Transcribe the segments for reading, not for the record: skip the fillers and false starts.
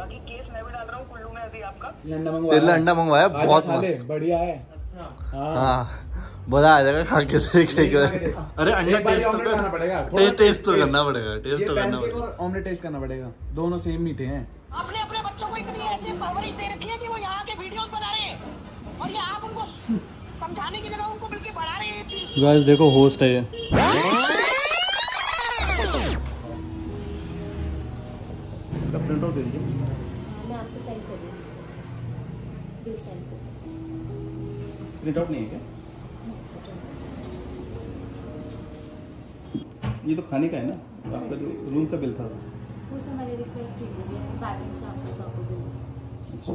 बाकी केस मैं भी डाल रहा हूँ कुल्लू में अभी आपका। तेरे अंडा मंगवाया बहुत मस्त, बढ़िया है। हाँ मजा आ जाएगा खा के देखेगा। अरे अंडा टेस्ट तो करना पड़ेगा, टेस्ट तो करना पड़ेगा, टेस्ट तो करना पड़ेगा। और ऑमलेट टेस्ट करना पड़ेगा, दोनों सेम मीठे हैं। आपने अपने बच्चों को इतनी ऐसी परवरिश दे रखी है कि वो यहाँ के वीडियोस बना रहे हैं और ये आप उनको समझाने की जगह उनको बल्कि बढ़ा रहे हैं ये चीज। गाइस देखो होस्ट है ये। इसका प्रिंट आउट दे दीजिए। मैं आपको सेंड कर दूँगी, बिल सेंड कर दूँगी। प्रिंट आउट नहीं है क्या? ये तो खाने का है ना, आपका जो रूम का बिल था उस हमारे रिक्वेस्ट कीजिए, पैकिंग से आपको प्रॉपर बिल। अच्छा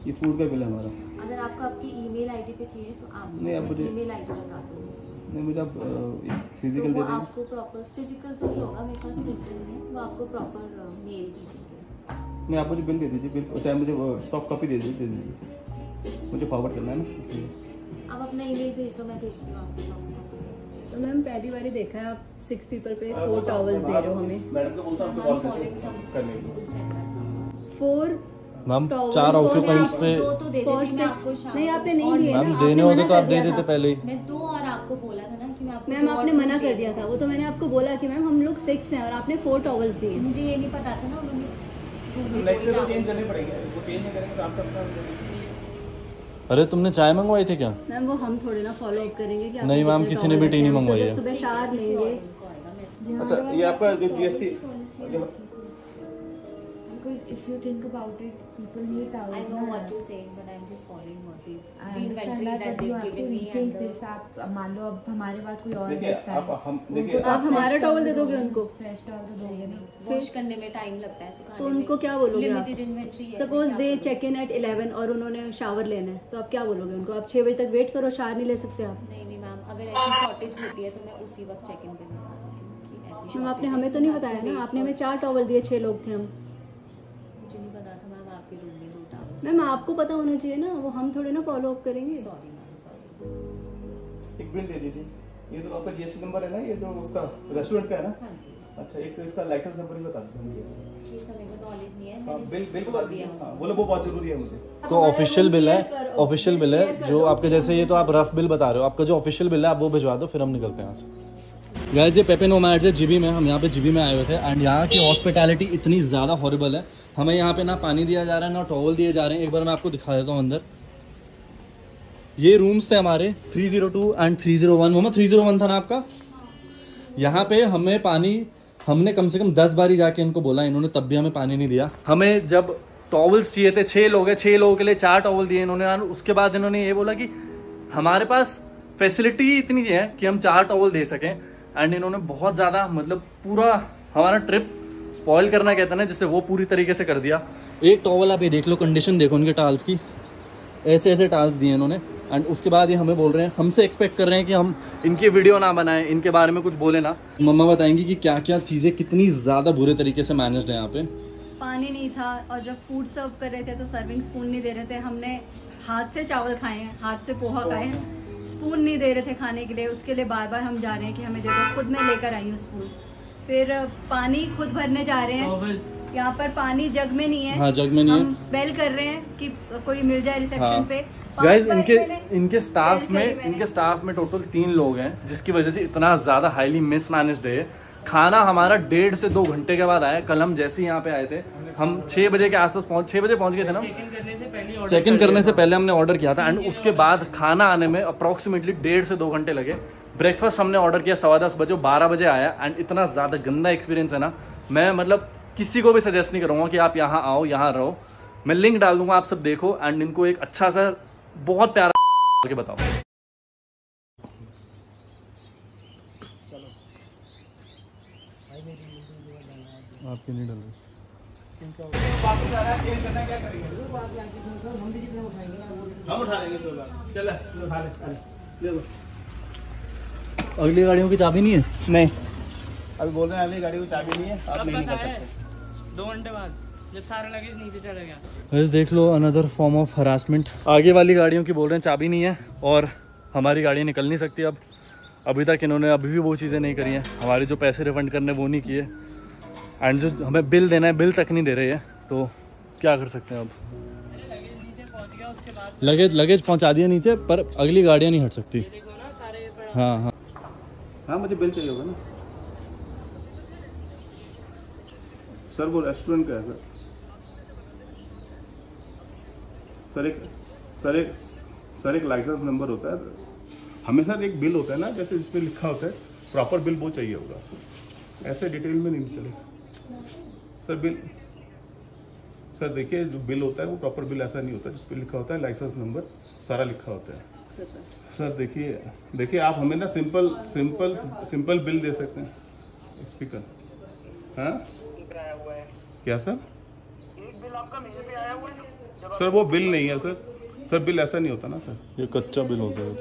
ये फूड का बिल है हमारा। अगर आपको आपकी ईमेल आईडी पे चाहिए तो आप नहीं, आप मुझे ईमेल आईडी बता दो। नहीं मुझे आप फिजिकल तो दे वो दीजिए। आपको प्रॉपर फिजिकल तो नहीं होगा, मेरे पास प्रिंटर है, वो आपको प्रॉपर मेल कीजिए। नहीं आप मुझे बिल दे दीजिए, बिल चाहे मुझे सॉफ्ट कॉपी दे दीजिए, मुझे फॉरवर्ड करना है ना। आप अपना ईमेल भेज दो, मैं भेजती हूँ आपको सॉफ्ट कॉपी। तो मैम पहली बार ही देखा है आप 6 पीपल पे 4 टॉवल्स दे रहे हो हमें। मैडम को बोलता हूं आपको कॉल करने को। 4 मैम 4 ऑक्यूपेंट्स पे 4 6 नहीं आपने नहीं दिए मैम ना, देने होते तो आप दे देते पहले ही। मैं 2 और आपको बोला था ना कि मैं आपको मैम आपने मना कर दिया था, वो तो मैंने आपको बोला कि मैम हम लोग 6 हैं और आपने 4 टॉवल्स दिए। मुझे ये नहीं पता था ना, उन्होंने नेक्स्ट डे तो चेंज करने पड़ेंगे, वो चेंज नहीं करेंगे तो आपका अपना। अरे तुमने चाय मंगवाई थी क्या? मैम वो हम थोड़े ना फॉलो अप करेंगे कि नहीं मैम किसी ने भी टी नहीं मंगवाई है। सुबह शार लेंगे। अच्छा ये आपका जो GST Because if you think about it, people need towels. I know what you're saying, but I'm just following what the inventory that they've given me and the... आप मान लो अब हमारे बाद कोई और देखिए आप हमारा टॉवल दे दोगे उनको? फ्रेश टॉवल तो दोगे ना, वॉश करने में टाइम लगता है, सुखाने तो उनको क्या बोलोगे आप? लिमिटेड इन्वेंट्री है। Suppose they check in at 11 और उन्होंने शावर लेना है तो आप क्या बोलोगे उनको? आप 6 बजे तक वेट करो, शावर नहीं ले सकते आप? नहीं मैम, अगर ऐसी शॉर्टेज होती है तो मैं उसी वक्त चेक इन पे निकालूंगी क्योंकि ऐसी मैम आपने हमें तो नहीं बताया ना, आपने हमें 4 टॉवल दिए, 6 लोग थे हम। मुझे नहीं पता था मैम आपके रूम में 2 टॉवल्स। मैम आपको पता होना चाहिए ना, वो हम थोड़े ना फॉलो अप करेंगे। Sorry ma'am, sorry. एक बिल दे दीजिए। ये तो आपका जीएसटी नंबर है ना, ये जो उसका रेस्टोरेंट का है ना? हाँ जी। अच्छा एक इसका लाइसेंस नंबर भी बता दीजिए। ये सब मेरे को नॉलेज नहीं है। हां बिल बोल बता दिया। दीजिए। हां बोलो वो बहुत जरूरी है मुझे। तो ऑफिशियल बिल है, ऑफिशियल बिल है जो आपके जैसे, ये तो आप रफ बिल बता रहे हो, आपका जो ऑफिशियल बिल है आप वो भिजवा दो, फिर हम निकलते हैं यहाँ से। गाइस ये पेपे नोमैड से जीबी में, हम यहाँ पे जीबी में आए हुए थे एंड यहाँ की हॉस्पिटैलिटी इतनी ज़्यादा हॉरिबल है। हमें यहाँ पे ना पानी दिया जा रहा है ना टॉवल दिए जा रहे हैं। एक बार मैं आपको दिखा देता हूँ अंदर। ये रूम्स थे हमारे 302 एंड 301। मोहम्मद 301 था ना आपका? यहाँ पे हमें पानी, हमने कम से कम 10 बार ही जाके इनको बोला, इन्होंने तब भी हमें पानी नहीं दिया। हमें जब टॉवल्स चाहिए थे, 6 लोग हैं, 6 लोगों के लिए 4 टॉवल दिए इन्होंने। और उसके बाद इन्होंने ये बोला कि हमारे पास फैसिलिटी इतनी है कि हम 4 टॉवल दे सकें। एंड इन्होंने बहुत ज़्यादा मतलब पूरा हमारा ट्रिप स्पॉइल करना कहते हैं ना, जिससे वो पूरी तरीके से कर दिया। एक टॉवल आप ये देख लो, कंडीशन देखो उनके टाल्स की, ऐसे ऐसे टाल्स दिए इन्होंने। एंड उसके बाद ये हमें बोल रहे हैं, हमसे एक्सपेक्ट कर रहे हैं कि हम इनकी वीडियो ना बनाएं, इनके बारे में कुछ बोले ना। मम्मा बताएंगी कि क्या क्या चीज़ें कितनी ज़्यादा बुरे तरीके से मैनेज्ड है यहाँ पे। पानी नहीं था और जब फूड सर्व कर रहे थे तो सर्विंग स्पून नहीं दे रहे थे। हमने हाथ से चावल खाए हैं, हाथ से पोहा खाए हैं, स्पून नहीं दे रहे थे खाने के लिए। उसके लिए बार बार हम जा रहे हैं कि हमें दे दो, खुद मैं लेकर आई हूँ स्पून। फिर पानी खुद भरने जा रहे हैं, यहाँ पर पानी जग में नहीं है। हाँ, जग में नहीं हम बेल कर रहे हैं कि कोई मिल जाए रिसेप्शन हाँ। पे। गाइस इनके स्टाफ में टोटल 3 लोग हैं, जिसकी वजह से इतना ज़्यादा हाईली मिसमैनेज्ड है। खाना हमारा 1.5 से 2 घंटे के बाद आया। कल हम जैसे ही यहाँ पे आए थे, हम 6 बजे के आसपास 6 बजे पहुँच गए थे ना। चेक इन करने से पहले हमने ऑर्डर किया था एंड उसके बाद खाना आने में अप्रॉक्सीमेटली 1.5 से 2 घंटे लगे। ब्रेकफास्ट हमने ऑर्डर किया 10:15 बजे, 12 बजे आया। एंड इतना ज़्यादा गंदा एक्सपीरियंस है ना, मैं मतलब किसी को भी सजेस्ट नहीं करूँगा कि आप यहाँ आओ, यहाँ रहो। मैं लिंक डाल दूंगा, आप सब देखो एंड इनको एक अच्छा सा बहुत प्यारा करके बताओ। आपके नहीं डाल हम उठा लेंगे। चल उठा ले लो। अगली गाड़ियों की चाबी नहीं है? नहीं, अभी बोल रहे हैं अगली गाड़ी की चाबी नहीं है, आप नहीं निकल सकते। 2 घंटे बाद जब सारा लगेज नीचे चला गया। बस देख लो, अनदर फॉर्म ऑफ हरासमेंट। आगे वाली गाड़ियों की बोल रहे हैं चाबी नहीं है और हमारी गाड़ी निकल नहीं सकती अब। अभी तक इन्होंने अभी भी वो चीज़ें नहीं करी हैं, हमारे जो पैसे रिफंड करने वो नहीं किए एंड जो हमें बिल देना है बिल तक नहीं दे रहे हैं। तो क्या कर सकते हैं अब? लगेज नीचे पहुंच गया उसके बाद लगेज पहुंचा दिया नीचे, पर अगली गाड़ियाँ नहीं हट सकती। देखो ना सारे पड़ा। हाँ हाँ हाँ, मुझे बिल चाहिए होगा ना सर। वो रेस्टोरेंट का है सर। एक लाइसेंस नंबर होता है हमें सर, एक बिल होता है ना, जैसे जिसमें लिखा होता है प्रॉपर बिल, वो चाहिए होगा। ऐसे डिटेल में नहीं चलेगा सर। बिल सर देखिए, जो बिल होता है वो प्रॉपर बिल ऐसा नहीं होता, जिस पे लिखा होता है लाइसेंस नंबर, सारा लिखा होता है सर। देखिए आप हमें ना सिंपल बिल दे सकते हैं। स्पीकर हाँ आया हुआ है क्या सर? एक बिल आपका मेरे पे आया हुआ है सर वो बिल नहीं है सर बिल ऐसा नहीं होता ना सर। ये कच्चा बिल होता है।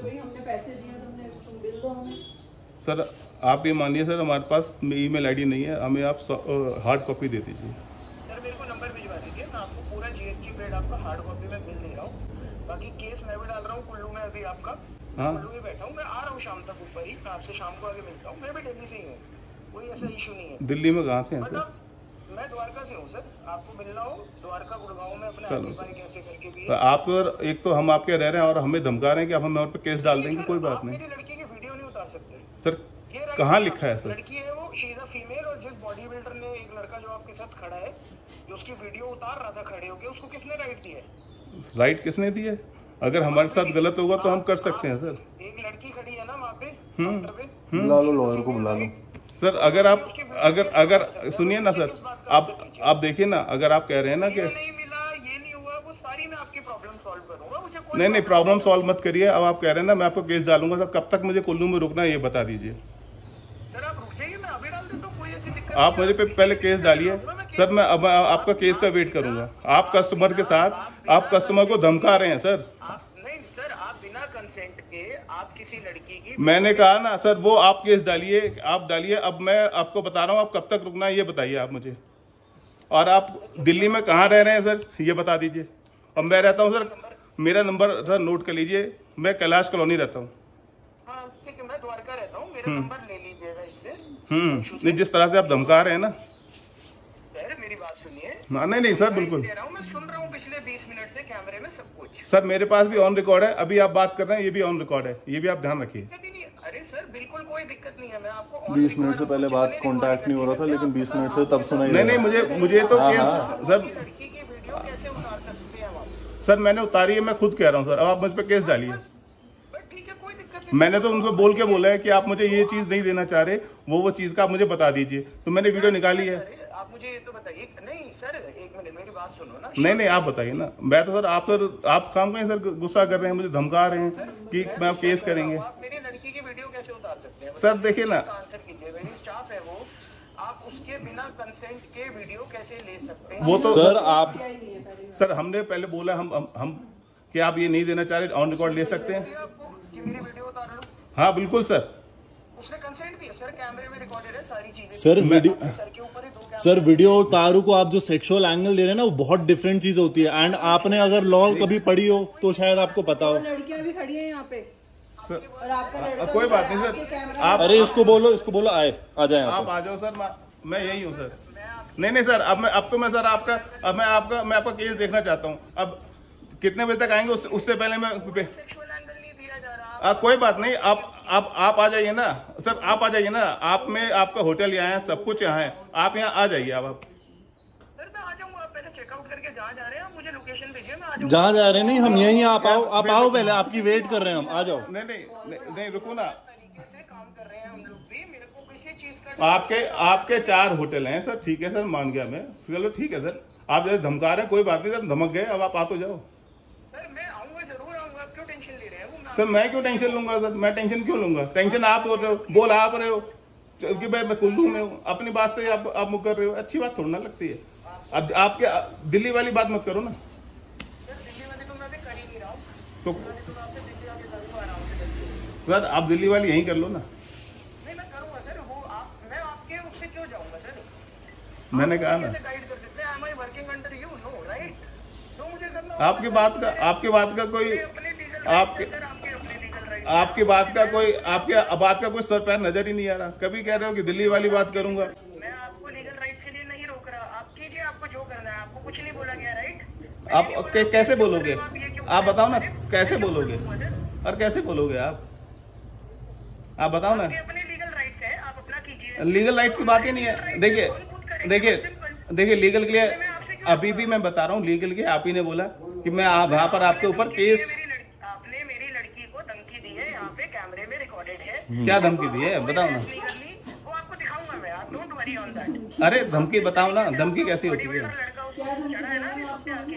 सर आप ये मानिए सर, हमारे पास ईमेल आईडी नहीं है, हमें आप हार्ड कॉपी दे दीजिए। सर मेरे को नंबर भिजवा दीजिए, मैं आपको पूरा जीएसटी पेड आपका हार्ड कॉपी में बिल दे रहा हूँ। बाकी केस मैं भी डाल रहा हूँ कुल्लू में अभी आपका। हाँ कुल्लू में बैठा हूँ, मैं आ रहा हूँ शाम तक ऊपर ही, मैं आपसे शाम को आगे मिलता हूँ। मैं भी दिल्ली से ही हूँ, कोई ऐसा इशू नहीं है। दिल्ली में कहाँ से हैं बट सर? अब मैं द्वारका से हूँ सर, आपको मिलना हो द्वारका गुड़गांव में अपने चलो आईडेंटिफाई कैसे करके भी तो आप तो एक तो हम आपके रह रहे हैं और हमें धमका रहे हैं कि आप हमें और पे केस डाल देंगे। कोई बात नहीं मेरी लड़की की वीडियो नहीं उतार सकते सर। ये लड़की- कहाँ लिखा है सर? लड़की है वो, शी इज अ फीमेल, और जिस बॉडी बिल्डर ने, एक लड़का जो आपके साथ खड़ा है, जो उसकी वीडियो उतार रहा था खड़े होके, उसको किसने राइट दिया है? राइट किसने दी है? अगर हमारे साथ गलत होगा तो हम कर सकते हैं सर। एक लड़की खड़ी है ना वहाँ पे काउंटर पे, बुला लो लॉयर को, बुला लो सर। अगर सुनिए ना सर, आप देखिए ना, अगर आप कह रहे हैं ना कि नहीं मिला, ये नहीं हुआ, वो सारी मैं आपकी प्रॉब्लम सॉल्व करूंगा, मुझे कोई नहीं प्रॉब्लम सॉल्व मत करिए। अब आप कह रहे हैं ना मैं आपको केस डालूंगा, सर कब तक मुझे कुल्लू में रुकना है ये बता दीजिए। सर आप रुक जाइए, मैं अभी डाल देता हूँ, कोई ऐसी दिक्कत आप मुझे पे पहले केस डालिए सर। मैं अब आपका केस का वेट करूंगा। आप कस्टमर के साथ, आप कस्टमर को धमका रहे हैं सर। नहीं सर, आप बिना कंसेंट के आप किसी लड़की की, मैंने कहा ना सर, वो आप केस डालिए, आप डालिए। अब मैं आपको बता रहा हूँ, आप कब तक रुकना है ये बताइए आप मुझे। और आप दिल्ली में कहाँ रह रहे हैं सर ये बता दीजिए। अब मैं रहता हूँ सर, मेरा नंबर सर नोट कर लीजिए, मैं कैलाश कॉलोनी रहता हूँ। हाँ ठीक है, मैं द्वारका रहता हूँ, मेरा नंबर ले लीजिएगा इससे। नहीं, जिस तरह से आप धमका रहे हैं ना सर, मेरी बात सुनिए। नहीं सर बिल्कुल। दे रहा हूँ, मैं सुन रहा हूँ पिछले 20 मिनट से कैमरे में सब कुछ। सर मेरे पास भी ऑन रिकॉर्ड है, अभी आप बात कर रहे हैं ये भी ऑन रिकॉर्ड है, ये भी आप ध्यान रखिए। अरे सर बिल्कुल कोई दिक्कत नहीं है, मैं आपको 20 मिनट से पहले बात कांटेक्ट नहीं हो रहा था, लेकिन 20 मिनट से तब सुना ही नहीं मुझे तो केस सर, लड़की की वीडियो कैसे उतार सकते हैं आप? सर मैंने उतारी है, मैं खुद कह रहा हूँ सर। अब आप मुझ पर केस डालिए। ठीक है, कोई दिक्कत नहीं। मैंने तो उनको बोल के बोला है कि आप मुझे ये चीज नहीं देना चाह रहे, वो चीज का आप मुझे बता दीजिए, तो मैंने वीडियो निकाली है। आप मुझे ये तो बताइए। नहीं सर, एक मिनट मेरी बात सुनो ना। नहीं आप बताइए ना। मैं तो सर आप काम करें सर, गुस्सा कर रहे हैं, मुझे धमका रहे हैं कि मैं आप केस करेंगे। आप मेरी लड़की की वीडियो कैसे उतार सकते हैं? सर देखिए ना, आंसर कीजिए, मेरी स्टाफ है वो, आप उसके बिना कंसेंट के वीडियो कैसे ले सकते हैं? वो तो सर आप सर हमने पहले बोला हम कि आप ये नहीं देना चाह रहे, ऑन रिकॉर्ड ले सकते हैं। आपको कि मेरी वीडियो उतार लो? हाँ बिल्कुल सर। उसने कंसेंट दिया सर, कैमरे में रिकॉर्डेड है सारी चीजें। सर वीडियो सर के ऊपर ही दो कैमरे। सर वीडियो उतारू को आप जो सेक्सुअल एंगल दे रहे हैं ना, वो बहुत डिफरेंट चीज होती है। एंड आपने अगर लॉ कभी पढ़ी हो तो शायद आपको पता हो। लड़कियां भी खड़ी हैं यहाँ पे, और आपका लड़का कोई बात नहीं सर। आप अरे इसको बोलो आ जाए आप आ जाओ सर, मैं यही हूँ सर। नहीं सर, अब तो मैं सर मैं आपका केस देखना चाहता हूँ। अब कितने बजे तक आएंगे उससे पहले मैं सेक्सुअल एंगल नहीं दिया जा रहा। कोई बात नहीं, आप आ जाइए ना सर, आप आ जाइए ना। आपका होटल यहाँ है, सब कुछ यहाँ है, आप यहाँ आ जाइए। आप सर मैं आ जाऊंगा, आप पहले चेकआउट करके जहाँ जा रहे हैं आप मुझे लोकेशन भेजिए, मैं आ जाऊंगा। जहाँ जा रहे हैं नहीं, हम यहीं आप आओ पहले, आपकी वेट कर रहे हैं हम। आ जाओ। नहीं रुको ना। तरीके से काम कर रहे हैं हम लोग भी, मेरे को किसी चीज का आपके 4 होटल हैं सर, ठीक है सर, मान गया मैं। चलो ठीक है सर, आप जैसे धमका रहे हैं, कोई बात नहीं सर, धमक गए, अब आप आ तो जाओ। सर मैं आऊंगा, जरूर आऊंगा, आप क्यों टेंशन ले रहे हैं? वो सर मैं क्यों टेंशन लूंगा सर, मैं टेंशन क्यों लूंगा? टेंशन आप बोल आप रहे हो कि भाई मैं कुल्लू में हूँ, अपनी बात से आप मुकर रहे हो, अच्छी बात थोड़ी ना लगती है। अब आपके दिल्ली वाली बात मत करो ना सर। दिल्ली वाली तो मैं अभी कर ही नहीं रहा हूँ, तो आपसे दिल्ली आके करूंगा आराम से करके। सर आप दिल्ली वाली यहीं कर लो ना। नहीं मैं करूंगा सर, वो मैं आपके उससे क्यों जाऊंगा सर? मैंने कहा ना, कैसे गाइड कर सकते हैं? Am I working under you? No right. तो मुझे करना आपकी बात का कोई अपने लीगल आपके सर, आपके अपने लीगल राइट। आपकी बात का कोई सर पैर नजर ही नहीं आ रहा। कभी कह रहे हो कि दिल्ली वाली बात करूंगा। मैं आपको लीगल राइट के लिए नहीं रोक रहा, आप कीजिए, आपको जो करना है। आपको कुछ नहीं बोला गया, राइट? आप कैसे बोलोगे? आप बताओ ना कैसे बोलोगे, और कैसे बोलोगे आप बताओ ना। अपने लीगल राइट्स है, आप अपना कीजिए। लीगल राइट्स की बात ही नहीं है। देखिए लीगल के लिए अभी भी मैं बता रहा हूँ, लीगल के आप ही ने बोला कि मैं वहाँ पर आपके ऊपर केस। आपने मेरी लड़की को धमकी दी है, यहाँ पे कैमरे में रिकॉर्डेड है। क्या धमकी दी है बताओ ना। वो आपको दिखाऊंगा मैं, आप डोंट वरी ऑन दैट। अरे धमकी बताओ ना, धमकी कैसी होती है? लड़का उसको चढ़ा है ना अभी सब पे आके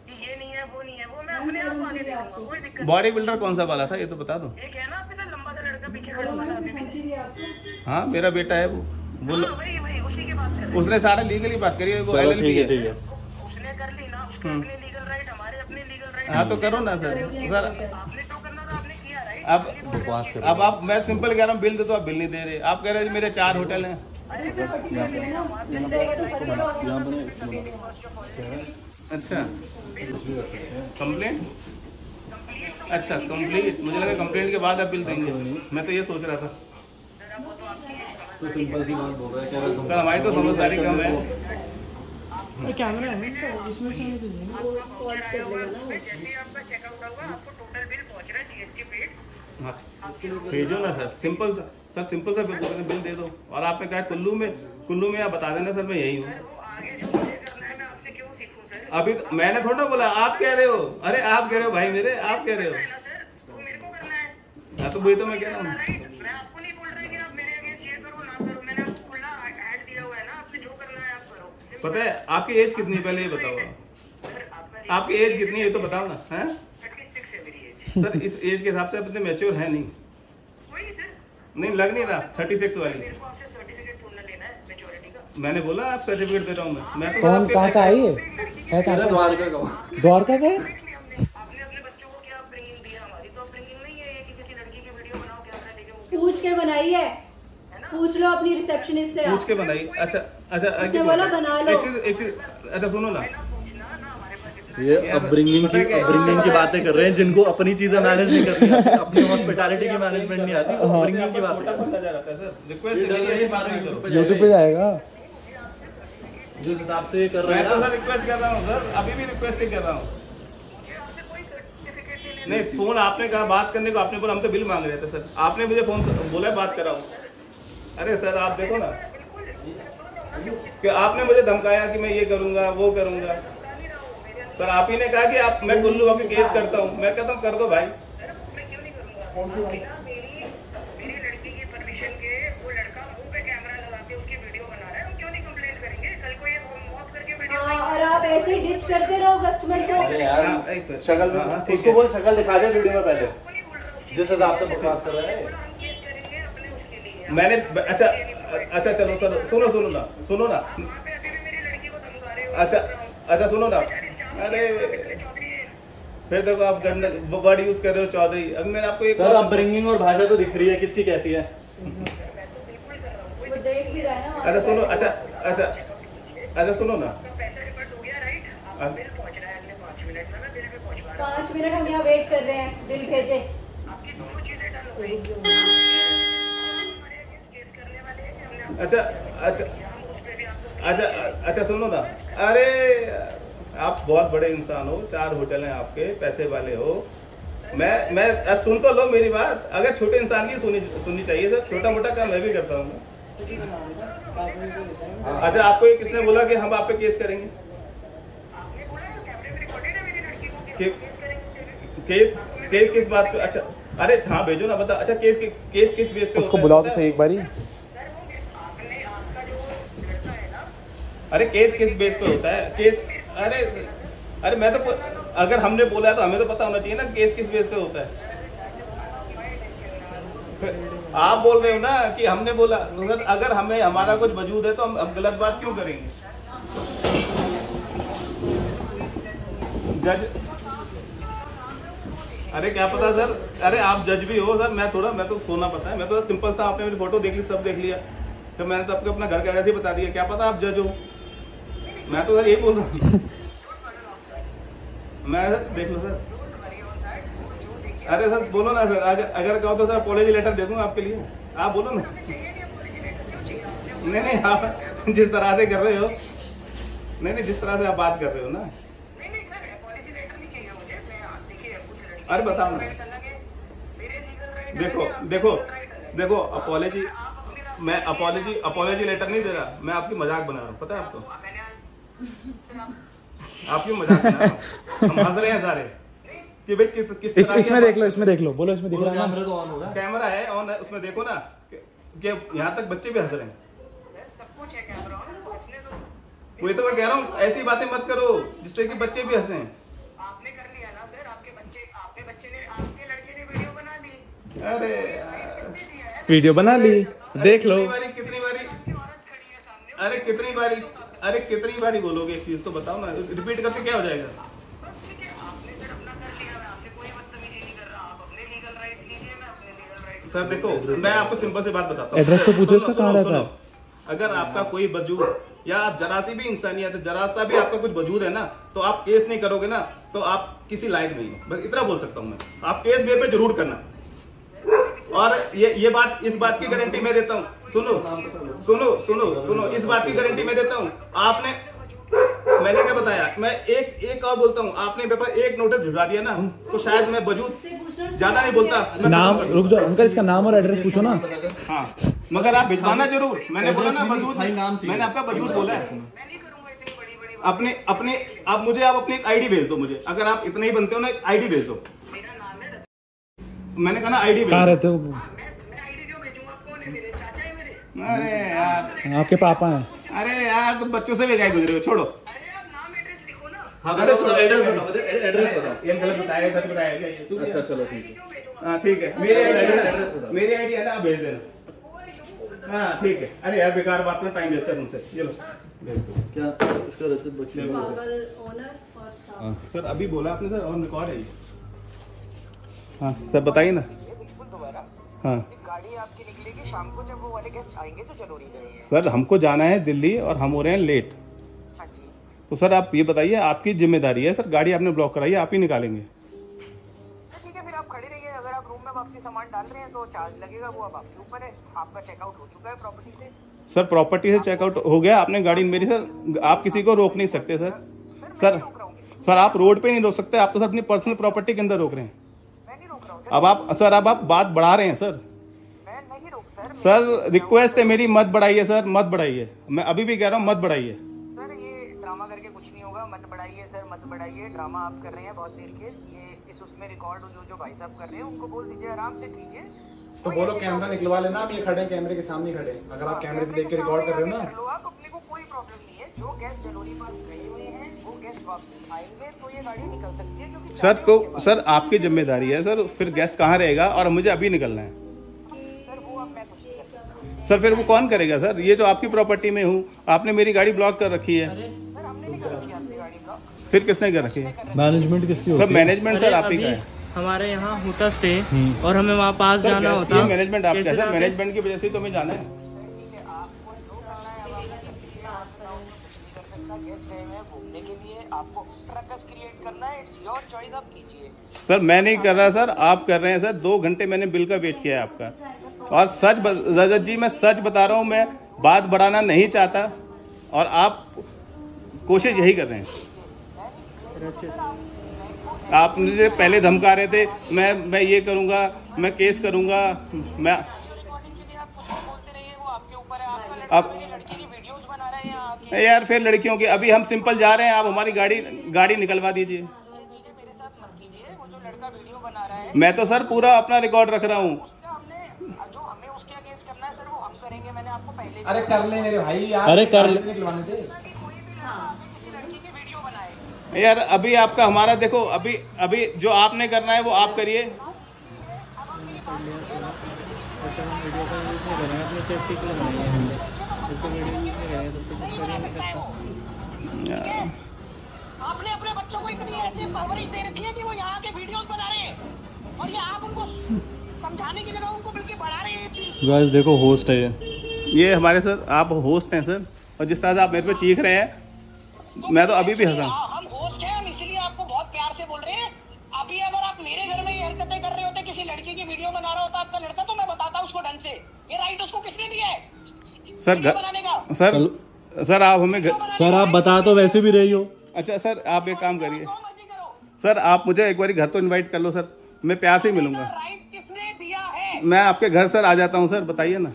कि ये नहीं है वो नहीं है, वो मैं अपने आप आगे देखूंगा, कोई दिक्कत नहीं। बॉडी बिल्डर कौन सा वाला था ये तो बता दो। एक है ना आपके साथ लंबा सा लड़का पीछे खड़ा हुआ था अभी भी। हाँ मेरा बेटा है वो हाँ, वही उसी की बात कर रहे हैं। उसने सारे लीगली बात करी है, वो चलो LLB है। ठीक है। उसने कर ली ना, उसके अपने लीगल राइट, हमारे अपने लीगल राइट। हाँ तो करो ना सर। आपने जो करना था आपने किया, राइट? अब आप मैं सिंपल कह रहा हूँ बिल दे, तो आप बिल नहीं दे रहे। आप कह रहे हैं मेरे 4 होटल हैं। अच्छा कंप्लेंट, अच्छा कंप्लीट, मुझे लगा कंप्लेंट के बाद आप बिल देंगे, मैं तो ये सोच रहा था। तो सिंपल सी बात बोल रहा है, कह रहा है कल हमारी तो समझदारी कम है। कैमरा है तो इसमें से नहीं जैसे ही आपका चेकआउट होगा आपको टोटल बिल पहुंच रहा है जीएसटी पेड। हाँ भेजो ना सर, सिंपल सा बिल दे दो। और आपने कहा कुल्लू में आप बता देना सर मैं यही हूँ। वो आगे जो मुझे करना है मैं आपसे क्यों सीखूं सर? अभी तो मैंने थोड़ा ना बोला, आप कह रहे हो। अरे आप कह रहे हो भाई मेरे, आप कह रहे हो। है ना सर, वो मेरे को करना है। हाँ तो वही तो मैं कह रहा हूँ। राइट, मैं आपको नहीं बोल रहा कि आप मेरे अगेंस्ट ये करो ना करो, मैंने आपको खुला ऐड दिया हुआ है ना, आपने जो करना है आप करो। पता है आपकी एज कितनी है पहले ये बताओ। सर आपका आपकी एज कितनी है ये तो बताओ ना। हैं 36 है मेरी एज। सर इस एज के हिसाब से आप इतने मैच्योर है नहीं, वही सर, नहीं लग नहीं रहा 36 वाली। मेरे को आपसे सर्टिफिकेट थोड़ा लेना है मैच्योरिटी का। मैंने बोला आप सर्टिफिकेट दे रहा हूँ मैं तो कौन कहाँ का आई है? है कहाँ द्वारका का द्वारका का है? आपने अपने बच्चों को क्या अपब्रिंगिंग दी है? हमारी तो अपब्रिंगिंग नहीं है ये कि किसी लड़की की वीडियो बनाओ कैमरा लेके पूछ के बनाई है, पूछ लो अपनी रिसेप्शनिस्ट से। पूछ के बनाई। अच्छा उसने बोला बना लो। एक चीज अच्छा सुनो ना, ये अपब्रिंगिंग की बातें कर रहे हैं जिनको अपनी चीजें मैनेज नहीं करती आती, अपनी हॉस्पिटैलिटी की मैनेजमेंट नहीं आती, वो अपब्रिंगिंग की बात कर रहे हैं। यूट्यूब पे जाएगा। जिस हिसाब से ये कर रहे मैं हैं तो ना, सर रिक्वेस्ट कर रहा हूँ सर, अभी भी रिक्वेस्ट ही कर रहा हूँ। आपसे कोई सर्टिफिकेट नहीं लेना। नहीं फोन आपने कहा बात करने को, आपने बोला हम तो बिल मांग रहे थे सर, आपने मुझे फोन बोला बात कराऊँ। अरे सर आप देखो ना कि आपने मुझे धमकाया कि मैं ये करूंगा वो करूंगा, पर आप ही ने कहा कि आप मैं कुल्लू होकर केस करता हूँ। मैं कहता हूँ कर दो भाई। मैं क्यों नहीं करूंगा? बिना मेरी लड़की की परमिशन के वो लड़का मुंह पे कैमरा लगा के उसकी वीडियो बना रहा है, हम क्यों नहीं कंप्लेंट करेंगे? कल को ये मॉब करके वीडियो और आप ऐसे ही डिच करते रहो कस्टमर को। अरे यार हाँ, एक मिनट। शक्ल हाँ, ठीक उसको है। बोल, शक्ल दिखा दे वीडियो में पहले, नहीं बोल रहा हूँ जिस हिसाब से बकवास कर रहा है। हम केस करेंगे अपने उसके लिए। मैंने अच्छा चलो सर सुनो ना वहाँ पे अभी भी मेरी लड़की को धमका रहे हो। अच्छा सुनो ना। अरे फिर देखो आप वर्ड यूज कर रहे हो चौधरी। अब मैंने आपको एक सर अपब्रिंगिंग और भाषा तो दिख रही है किसकी कैसी है। वो देख भी रहा है ना। अच्छा सुनो अच्छा सुनो ना। पैसा रिफंड हो गया, राइट? आपका बिल पहुंच रहा है अगले 5 मिनट में, मैं बिल पे पहुंचवा रहा 5 मिनट हम यहाँ वेट कर रहे हैं, बिल भेजे। हूँ। आपकी दोनों चीजें डन हो गई। हमारे अगेंस्ट केस करने वाले हैं कि हमने हम उस पे भी आपको अच्छा सुनो ना। अरे आप बहुत बड़े इंसान हो, 4 होटल हैं आपके, पैसे वाले हो। मैं सुन तो लो मेरी बात। अगर छोटे इंसान की सुननी चाहिए सर, छोटा मोटा काम मैं भी करता हूँ। अच्छा आपको ये किसने बोला कि हम आप पे केस करेंगे? आपने बोला ना कैमरे में रिकॉर्डेड है मेरी लड़की को कि हम केस करेंगे। केस किस बात पे? अच्छा अरे हाँ भेजो ना, बता। अच्छा केस किस बेस पे उसको होता है? बुलाओ तो सही एक बारी। सर वो आपका जो लड़का है ना, अरे केस किस बेस पे होता है? केस अरे मैं तो अगर हमने बोला है तो हमें तो पता होना चाहिए ना केस किस बेस पे होता है। आप बोल रहे हो ना कि हमने बोला, अगर हमें हमारा कुछ वजूद है तो हम गलत बात क्यों करेंगे? जज अरे क्या पता सर, अरे आप जज भी हो सर, मैं तो सोना पता है, मैं तो सिंपल सा, आपने मेरी फोटो देख ली, सब देख लिया, तो मैंने तो आपको अपना घर का एड्रेस ही बता दिया, क्या पता आप जज हो। मैं तो सर यही बोल रहा हूँ। मैं सर देख लो सर। अरे सर बोलो ना सर, अगर कहो तो सर अपॉलॉजी लेटर दे दूंगा आपके लिए, आप बोलो ना। नहीं आप जिस तरह से कर रहे हो नहीं जिस तरह से आप बात कर रहे हो ना। नहीं सर, अपॉलॉजी लेटर नहीं चाहिए मुझे। मैं देखिए कुछ लड़की अरे बताओ ना। मेरे लीगल राइट देखो अपॉलॉजी, मैं अपॉलॉजी लेटर नहीं दे रहा, मैं आपकी मजाक बना रहा हूँ, पता है आपको? आपकी मजाक बना रहा हूँ, हम हंस रहे हैं सारे कि भाई किस तरह इसमें देख लो, इसमें देख लो, बोलो इसमें दिख रहा है ना? कैमरा तो ऑन होगा, कैमरा है ऑन है, उसमें देखो ना कि यहाँ तक बच्चे भी हंस रहे हैं। सब कुछ है कैमरा ऑन, हंसने दो। वही तो मैं कह रहा हूँ, ऐसी बातें मत करो जिससे कि बच्चे भी हंसे। आपने कर लिया ना सर, आपके बच्चे ने आपके लड़के ने वीडियो बना ली। अरे वीडियो बना ली, देख लो। कितनी बारी बोलोगे एक चीज तो बताओ ना, रिपीट करके क्या हो जाएगा? सर देखो, मैं आपको सिंपल सी बात बताता हूँ। एड्रेस तो पूछो इसका, कहाँ रहता है? अगर आपका कोई वजूद या आप जरा सी भी इंसानियत, जरा सा भी आपका कुछ वजूद है ना, तो आप केस नहीं करोगे ना, तो आप किसी लायक नहीं हो। बस इतना बोल सकता हूँ मैं। आप केस वे पे जरूर करना। और ये बात, इस बात की गारंटी मैं देता हूँ। सुनो, इस बात की गारंटी मैं देता हूँ। मैंने क्या बताया, मैं एक और बोलता हूँ, आपने पेपर एक नोटिस भिजवा दिया ना, तो शायद मैं वजूद ज्यादा नहीं बोलता। नाम रुक जाओ अंकल, इसका नाम और एड्रेस पूछो ना। हाँ, मगर आप भिजवाना जरूर। मैंने बोला ना वजूद, मैंने आपका वजूद बोला है। अपने आप मुझे आप अपनी एक आईडी भेज दो मुझे, अगर आप इतना ही बनते हो ना, एक आईडी भेज दो। मैंने कहा ना आईडी भेज। कहाँ रहते हो? अरे यार, आपके पापा हैं? अरे यार तुम बच्चों से भी गए गुजरे हो, छोड़ो। हाँ एड्रेस बताओ, एड्रेस बताओ। ये गलत बताया, सच बताया क्या ये? अच्छा चलो ठीक है। हाँ ठीक है, मेरी आईडी है ना, आप भेज देना। हाँ ठीक है। अरे यार बेकार बात में टाइम वेस्ट है तुमसे। ये लो क्या इसका रजत बख्शी पागल ओनर और स्टाफ। सर अभी बोला आपने सर, और रिकॉर्ड है ये। हाँ सर बताइए ना। बिल्कुल दोबारा। हाँ गाड़ी आपकी निकलेगी शाम को, जब वो वाले गेस्ट आएंगे तो जरूरी नहीं है। सर हमको जाना है दिल्ली और हम हो रहे हैं लेट। हाँ जी, तो सर आप ये बताइए, आपकी जिम्मेदारी है सर, गाड़ी आपने ब्लॉक कराई है, आप ही निकालेंगे। ठीक है, फिर आप खड़े रहिए। अगर आप रूम में वापसी सामान डाल रहे हैं तो चार्ज लगेगा, वो अब आपके ऊपर है। आपका चेकआउट हो चुका है प्रॉपर्टी से। सर प्रॉपर्टी से चेकआउट हो गया, आपने गाड़ी मेरी सर, आप किसी को रोक नहीं सकते सर। सर आप रोड पे नहीं रोक सकते, आप तो सर अपनी पर्सनल प्रॉपर्टी के अंदर रोक रहे हैं। मैं नहीं रोक रहा हूँ अब आप बात बढ़ा रहे हैं सर। मैं नहीं रोक सर रिक्वेस्ट है मेरी, मत बढ़ाइए सर, मत बढ़ाइए। मैं अभी भी कह रहा हूँ मत बढ़ाइए सर। ये ड्रामा करके कुछ नहीं होगा, मत बढ़ाइए सर, मत बढ़ाइए। ड्रामा आप कर रहे हैं बहुत देर के। ये इस उसमें रिकॉर्ड जो भाई साहब कर रहे हैं उनको बोल दीजिए आराम से कीजिए। तो बोलो कैमरा निकलवा लेना, आप ये खड़े हैं कैमरे के सामने खड़े। अगर आप कैमरे से देख के रिकॉर्ड कर रहे हो ना, आप अपने को कोई प्रॉब्लम नहीं है। जो गेस्ट जलोरी पास गए हुए हैं वो गेस्ट वापस आएंगे तो ये गाड़ी निकल सकती है, क्योंकि सर। तो सर आपकी जिम्मेदारी है सर, फिर गैस कहाँ रहेगा और मुझे अभी निकलना है सर। वो अब मैं कुछ नहीं कर सकता सर। फिर वो कौन करेगा सर? ये जो आपकी प्रॉपर्टी में हूँ, आपने मेरी गाड़ी ब्लॉक कर रखी है। सर। हमने नहीं कर रखी आपकी गाड़ी ब्लॉक। फिर किसने कर रखी है? मैनेजमेंट किसकी सर होती है? मैनेजमेंट सर आप ही का है। हमारे यहाँ होता स्टे और हमें वहाँ पास सर जाना गैस होता। की मैनेजमेंट आप कैसे क्या सर? जाते? मैनेजमेंट की वजह से ही तो हमें जाना है। गेस्ट गए हुए हैं घूमने के लिए, आपको ट्रकस क्रिएट करना है, इट्स योर चॉइस, आप कीजिए। सर मैं नहीं कर रहा सर, आप कर रहे हैं सर। 2 घंटे मैंने बिल का वेट किया है आपका। और सच रजत जी, मैं सच बता रहा हूँ, मैं बात बढ़ाना नहीं चाहता और आप कोशिश यही कर रहे हैं। आप मुझे पहले धमका रहे थे, मैं ये करूँगा, मैं केस करूँगा, मैं अब यार फिर लड़कियों के, अभी हम सिंपल जा रहे हैं, आप हमारी गाड़ी निकलवा दीजिए। मैं तो सर पूरा अपना रिकॉर्ड रख रहा हूँ। अरे कर ले मेरे भाई यार, अरे कर ले। निकलवाने से। यार अभी आपका हमारा देखो, अभी जो आपने करना है वो आप करिए। आपने अपने बच्चों को इतनी ऐसी परवरिश दे रखी है कि वो यहाँ के वीडियोस बना रहे हैं और ये आप उनको समझाने की जगह उनको बल्कि बढ़ा रहे हैं। गाइस देखो होस्ट है ये हमारे सर, आप होस्ट हैं सर, और जिस तरह से आप मेरे पे चीख रहे हैं, मैं तो अभी भी हंसा। हम होस्ट हैं, हम इसीलिए आपको बहुत प्यार से बोल रहे हैं। अभी अगर आप मेरे घर में ये हरकतें कर रहे होते, किसी लड़की की वीडियो बना रहा होता आपका लड़का, तो मैं बताता उसको ढंग से। ये राइट उसको किसने दिया है सर बनाने का? सर सर आप हमें सर आप बता तो वैसे भी रही हो। अच्छा सर आप एक काम करिए सर, आप मुझे एक बार घर तो इनवाइट कर लो सर, मैं प्यार से ही मिलूंगा। राइट किसने दिया है? मैं आपके घर सर आ जाता हूँ सर, बताइए ना।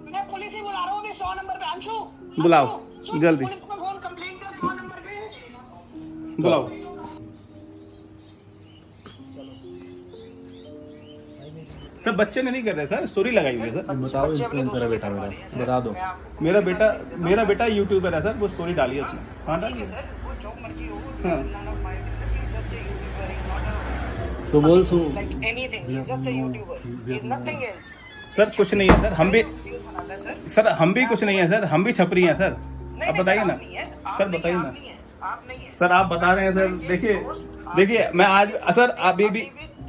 मैं पुलिस ही बुला रहा हूँ अभी 100 नंबर पे। अंशु बुलाओ अंशु, जल्दी पुलिस को फोन कंप्लेंट कर 100 नंबर पे बुलाओ। सर बच्चे ने नहीं कर रहे सर, स्टोरी लगाई हुई है सर। बताओ इन्फ्लुएंसर है बेटा मेरा, बता दो। मेरा बेटा यूट्यूबर है सर, वो स्टोरी डाली है उसने। हाँ डाली है। वो जो मर्जी हो, हाँ। none of my business. He's just a YouTuber. He's not a सो बोल सो like anything. He's just a YouTuber. He's nothing else. Sir कुछ नहीं है सर, हम भी Views बनाता है सर। सर हम भी कुछ नहीं है सर, हम भी छपरी हैं सर। अब बताइए ना सर, बताइए ना आप नहीं है। सर, आप बता रहे हैं सर। देखिए मैं आज सर अभी भी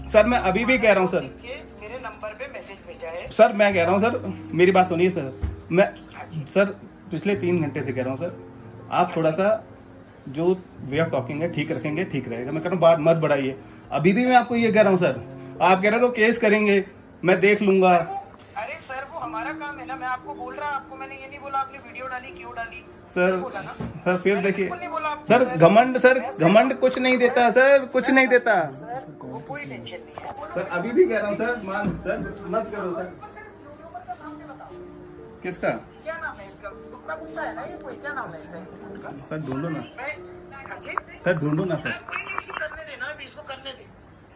सर, मैं अभी भी कह रहा हूँ सर, मेरे नंबर पे मैसेज भेजा है सर मैं कह रहा हूँ सर, मेरी बात सुनिए सर। मैं सर पिछले 3 घंटे से कह रहा हूँ सर, आप थोड़ा सा जो वे ऑफ टॉकिंग है ठीक रखेंगे, ठीक रहेगा। मैं कह रहा हूँ बात मत बढ़ाइए। अभी भी मैं आपको ये कह रहा हूँ सर, आप कह रहे हो केस करेंगे, मैं देख लूंगा। अरे सर वो हमारा काम है ना, मैं आपको बोल रहा, आपको मैंने ये नहीं बोला आपने वीडियो डाली क्यों डाली सर। बोला ना सर फिर देखिए बिल्कुल नहीं बोला आपको, सर, घमंड सर, घमंड कुछ नहीं देता सर, कुछ नहीं देता सर वो कोई टेंशन नहीं है। बोलो सर। अभी भी कह रहा हूँ सर, मान सर मत करो सर। यूट्यूबर का नाम क्या बताओ, किसका क्या नाम है इसका? गुप्ता गुप्ता है ना ये कोई, क्या नाम है इसका उनका? सर? ढूंढो ना मैं हाँ जी सर, ढूंढो ना सर, इसको करने देना, अभी इसको करने दे।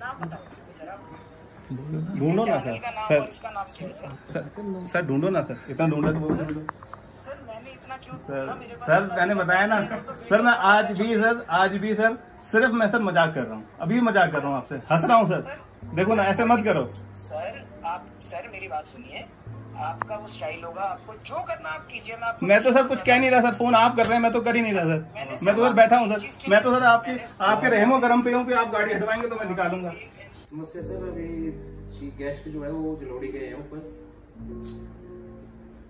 नाम बताओ सर आप, ढूंढो ना चैनल का नाम सर। और इसका नाम क्या है सर? सर ढूंढो ना सर, इतना ढूंढो तो बोलो। सर मैंने इतना क्यों ढूंढा? मेरे पास सर मैंने बताया ना सर, मैं आज भी सर सिर्फ मैं सर मजाक कर रहा हूँ, अभी भी मजाक कर रहा हूँ आपसे, हंस रहा हूँ सर। देखो ना, ऐसे मत करो सर। आप सर मेरी बात सुनिए, आपका वो स्टाइल होगा, आपको जो करना आप कीजिए। मैं तो सर कुछ कह नहीं रहा सर, फोन आप कर रहे हैं, मैं तो कर ही नहीं रहा सर। मैं तो सर बैठा हूँ सर, मैं तो सर आपके रहमो करम पे हूँ कि आप गाड़ी हटवाएंगे तो मैं निकालूंगा। समस्या सर अभी गेस्ट जो है वो जलोड़ी गए हैं ऊपर,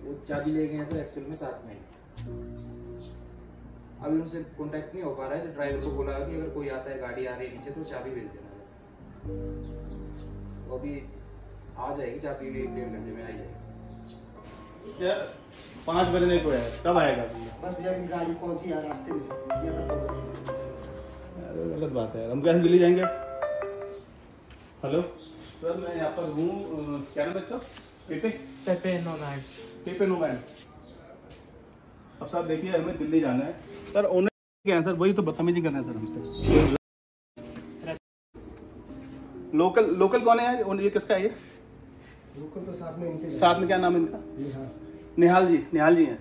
वो चाबी ले गए हैं सर एक्चुअल में साथ में। अभी उनसे कांटेक्ट नहीं हो पा रहा है, तो ड्राइवर को बोला कि अगर कोई आता है, गाड़ी आ रही है नीचे, तो चाबी भेज देना। वो अभी आ जाएगी चाबी, 1-1.5 घंटे में आ जाएगी। यार 5 बजने को है, कब आएगा? बस भैया की गाड़ी पहुंची यार, रास्ते में गलत बात है यार, हम कैसे दिल्ली जाएंगे? हेलो सर, मैं यहाँ पर हूँ, क्या नाम है इसका? पेपे नोमैड। अब सर देखिए, हमें दिल्ली जाना है सर। ओनर क्या है सर? वही तो बदतमीजी कर रहे हैं सर हमसे। लोकल कौन है ये? किसका है ये? लोकल तो साथ में क्या नाम है इनका? निहाल जी हैं।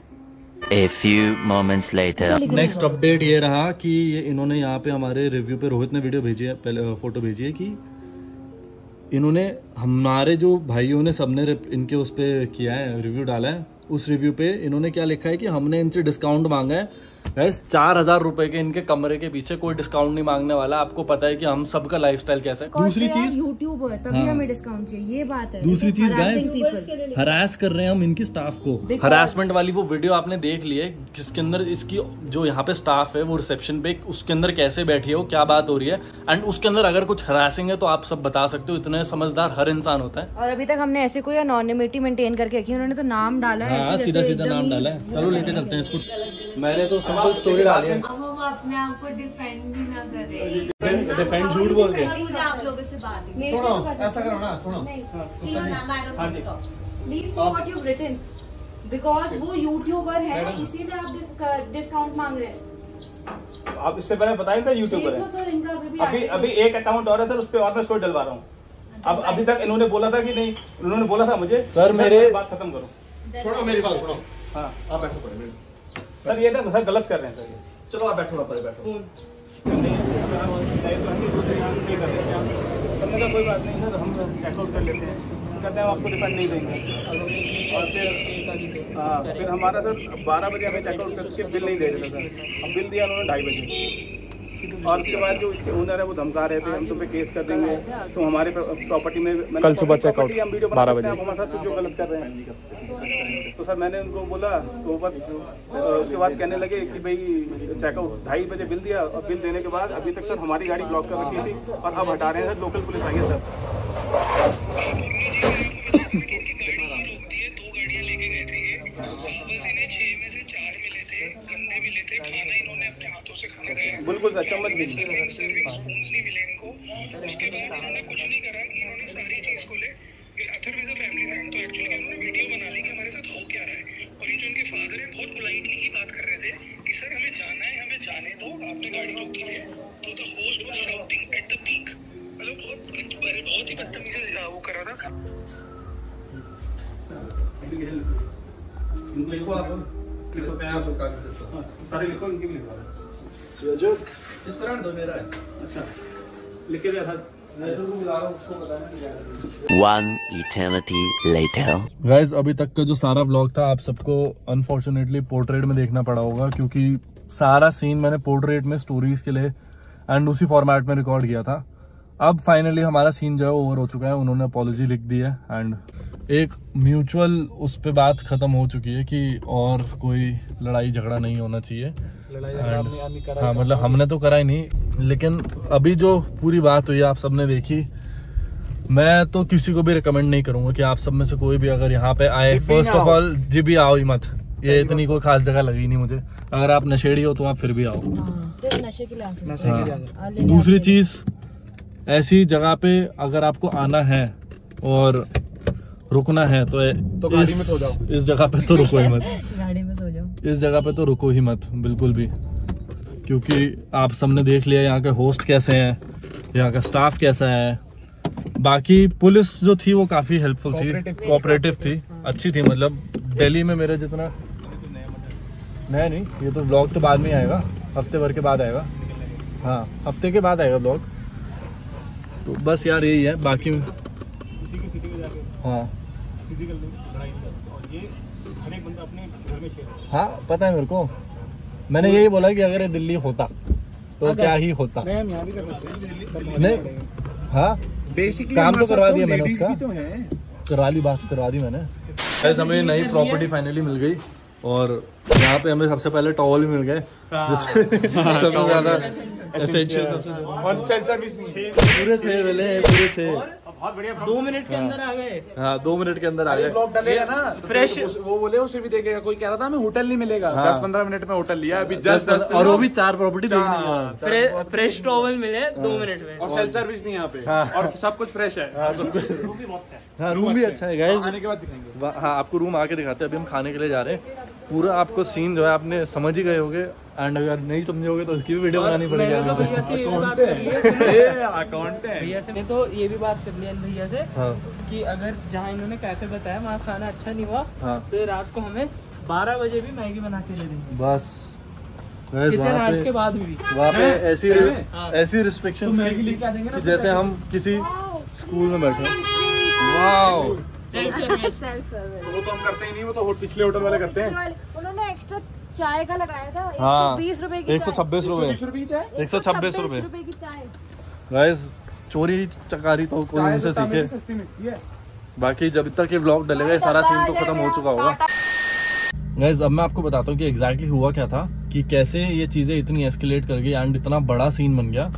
A few moments later. Next update ये रहा कि ये इन्होंने यहाँ पे हमारे रिव्यू पे, रोहित ने वीडियो भेजी है, पहले फोटो भेजी है कि इन्होंने हमारे जो भाइयों ने सबने इनके उस पर किया है, रिव्यू डाला है। उस रिव्यू पे इन्होंने क्या लिखा है कि हमने इनसे डिस्काउंट मांगा है। गैस 4000 रुपए के इनके कमरे के पीछे कोई डिस्काउंट नहीं मांगने वाला। आपको पता है कि हम सबका लाइफस्टाइल कैसा है। दूसरी चीज यूट्यूब है तभी हमें डिस्काउंट चाहिए, ये बात है। दूसरी चीज गाइस, हरास कर रहे हैं हम इनकी स्टाफ को। हरासमेंट वाली वो वीडियो आपने देख ली है, जिसके अंदर इसकी जो यहाँ पे स्टाफ है वो रिसेप्शन पे उसके अंदर कैसे बैठी है, वो क्या बात हो रही है, एंड उसके अंदर अगर कुछ हरासिंग है तो आप सब बता सकते हो। इतने समझदार हर इंसान होता है। और अभी तक हमने ऐसे कोई एनोनिमिटी मेंटेन करके रखी, उन्होंने तो नाम डाला है। हाँ, सीधा नाम डाला है। चलो लेके चलते हैं इसको। मैंने तो सिंपल स्टोरी डाली है। अब हम अपने आप को डिफेंड भी ना करें। डिफेंड झूठ बोल के। आप लोगों से बात सुनो, ऐसा करो ना, सुनो। Please see what you written, because वो यूट्यूबर है, इसीलिए आप डिस्काउंट मांग रहे हैं। आप इससे पहले बताया था यूट्यूबर है। सर इनका अभी एक अकाउंट और है सर, उस पर और मैं स्टोरी डलवा रहा हूँ। अब अभी तक इन्होंने बोला था कि नहीं, उन्होंने बोला था मुझे सर मेरे बात खत्म करो। सुनो मेरी बात सुनो। हाँ आप बैठो पड़े सर, ये ना सर गलत कर रहे हैं सर ये। चलो आप बैठो, पड़े बैठो। करने का कोई बात नहीं सर, हम चेकआउट कर लेते हैं, कहते हैं हम आपको रिफंड नहीं देंगे। और फिर हमारा सर 12 बजे हमें चेकआउट करके बिल नहीं दे रहे थे सर। हम बिल दिया उन्होंने 2:30 बजे, और उसके बाद जो इसके ओनर है वो धमका रहे थे, हम तुम पे केस कर देंगे, तो हमारे प्रॉपर्टी में कल सुबह चेकआउट हम वीडियो 12 बजे बजे हमारे साथ जो गलत कर रहे हैं। तो सर मैंने उनको बोला, तो बस उसके बाद कहने लगे कि भाई चेकआउट 2:30 बजे बिल दिया, और बिल देने के बाद अभी तक सर हमारी गाड़ी ब्लॉक कर रखी थी, और अब हटा रहे हैं सर। लोकल पुलिस आई है सर। 2 गाड़ियां लेके गए थे, बस इन्हें 6 में से 4 मिले थे। खाना इन्होंने अपने हाथों से खाना खाया। बिल्कुल सर, चम्मच भी सर्विंग स्पून नहीं मिले इनको। उसके बाद इन्होंने कुछ नहीं करा, इन्होंने सारी चीज को ले other with the family man, तो एक्चुअली इन्होंने वीडियो बना ली कि हमारे साथ हो क्या रहा है। और ये जो इनके फादर है बहुत पोलाइटली ही बात कर रहे थे कि सर हमें जाना है, हमें जाने दो, आपने गाड़ी रोकी है। तो the host was shouting at the peak, मतलब बहुत ही बदतमीजी से वो कर रहा था। लिखो आप, लिखो मैं आप लोग कागज देता हूं। सारे लिखो, इनकी भी लिखवा जो इस तरह दो मेरा है। अच्छा लिख के दिया था। One eternity later. गाइज अभी तक का जो सारा व्लॉग था आप सबको अनफॉर्चुनेटली पोर्ट्रेट में देखना पड़ा होगा, क्योंकि सारा सीन मैंने पोर्ट्रेट में स्टोरीज के लिए एंड उसी फॉर्मेट में रिकॉर्ड किया था। अब फाइनली हमारा सीन जो है ओवर हो चुका है, उन्होंने अपॉलॉजी लिख दी है एंड एक म्यूचुअल उस पे बात खत्म हो चुकी है कि और कोई लड़ाई झगड़ा नहीं होना चाहिए। हाँ मतलब हमने तो करा ही नहीं, लेकिन अभी जो पूरी बात हुई आप सबने देखी। मैं तो किसी को भी रिकमेंड नहीं करूंगा कि आप सब में से कोई भी अगर यहाँ पे आए, फर्स्ट ऑफ ऑल जी भी आओ ही मत, ये इतनी कोई खास जगह लगी नहीं मुझे। अगर आप नशेड़ी हो तो आप फिर भी आओ, सिर्फ नशे के लिए आ सकते हैं। दूसरी चीज ऐसी जगह पे अगर आपको आना है और रुकना है तो गाड़ी में सो जाओ। इस जगह पे तो रुको ही मत, गाड़ी में सो जाओ, इस जगह पे तो रुको ही मत बिल्कुल भी, क्योंकि आप सबने देख लिया यहाँ के होस्ट कैसे हैं, यहाँ का स्टाफ कैसा है। बाकी पुलिस जो थी वो काफी हेल्पफुल थी, कोऑपरेटिव थी, अच्छी थी। मतलब दिल्ली में मेरे जितना नहीं, ये तो ब्लॉग तो बाद में आएगा, हफ्ते भर के बाद आएगा। हाँ हफ्ते के बाद आएगा ब्लॉग। तो बस यार यही है, बाकी किसी की सिटी में जाके हाँ फिजिकल लड़ाई नहीं करते, और ये हर एक बंदा अपने घर में शेयर। हाँ पता है मेरे को, मैंने यही बोला कि अगर ये दिल्ली होता तो क्या ही होता। नहीं हम यहाँ भी कर सकते हैं, नहीं हाँ बेसिकली काम तो करवा दिया मैंने, उसका तो है, करवा दी मैंने। ऐसे हमें नई प्रॉपर्टी फाइनली मिल गई और यहाँ पे हमें सबसे पहले टॉवल भी मिल गए, जिससे सबसे ज्यादा एसेंशियल और सेल्फ सर्विस पूरे 6 बहुत बढ़िया। 2 मिनट के अंदर आ गए। हाँ 2 मिनट के अंदर आ गए। ब्लॉग डालेगा ना फ्रेश, वो बोले उसे भी देखेगा। कोई कह रहा था हमें होटल नहीं मिलेगा, 10-15 मिनट में होटल लिया अभी जस्ट 10, और वो भी 4 प्रॉपर्टी देखनी है। फ्रेश टॉवल मिले 2 मिनट में, और सेल्फ सर्विस नहीं यहाँ पे, और सब कुछ फ्रेश है। रूम भी बहुत अच्छा है। हाँ रूम भी अच्छा है गाइस, आने के बाद दिखाएंगे। हाँ आपको रूम आके दिखाते हैं। अभी हम खाने के लिए जा रहे हैं, पूरा आपको सीन जो है आपने समझ ही गए होगे, एंड अगर नहीं समझोगे तो उसकी भी वीडियो बनानी पड़ेगी। मैंने तो भैया से ये बात कर ली है, अकाउंट है भैया से मैं तो ये भी बात कर लिया भैया से हाँ कि अगर जहाँ इन्होंने कैफे बताया वहाँ खाना अच्छा नहीं हुआ हाँ तो रात को हमें 12 बजे भी मैगी बना के दे देंगे, बस किचन आवर्स के बाद भी। वहाँ पे ऐसी रिस्ट्रिक्शन कि जैसे हम किसी स्कूल में बैठे। Wow self service. वो तो हम करते ही नहीं, वो तो पिछले होटल वाले करते हैं। उन्होंने एक्स्ट्रा चाय का लगाया था, हाँ 120 रुपए की 126 रुपए 126 रुपए रुपए की चाय। गाइस चोरी चकारी तो कोई इनसे सीखे। सस्ती मिलती है। बाकी जब तक ये ब्लॉग डलेगा ये सारा सीन तो खत्म हो चुका होगा। गाइस अब मैं आपको बताता हूँ कि एग्जैक्टली हुआ क्या था, कि कैसे ये चीजें इतनी एस्केलेट कर गई एंड इतना बड़ा सीन बन गया।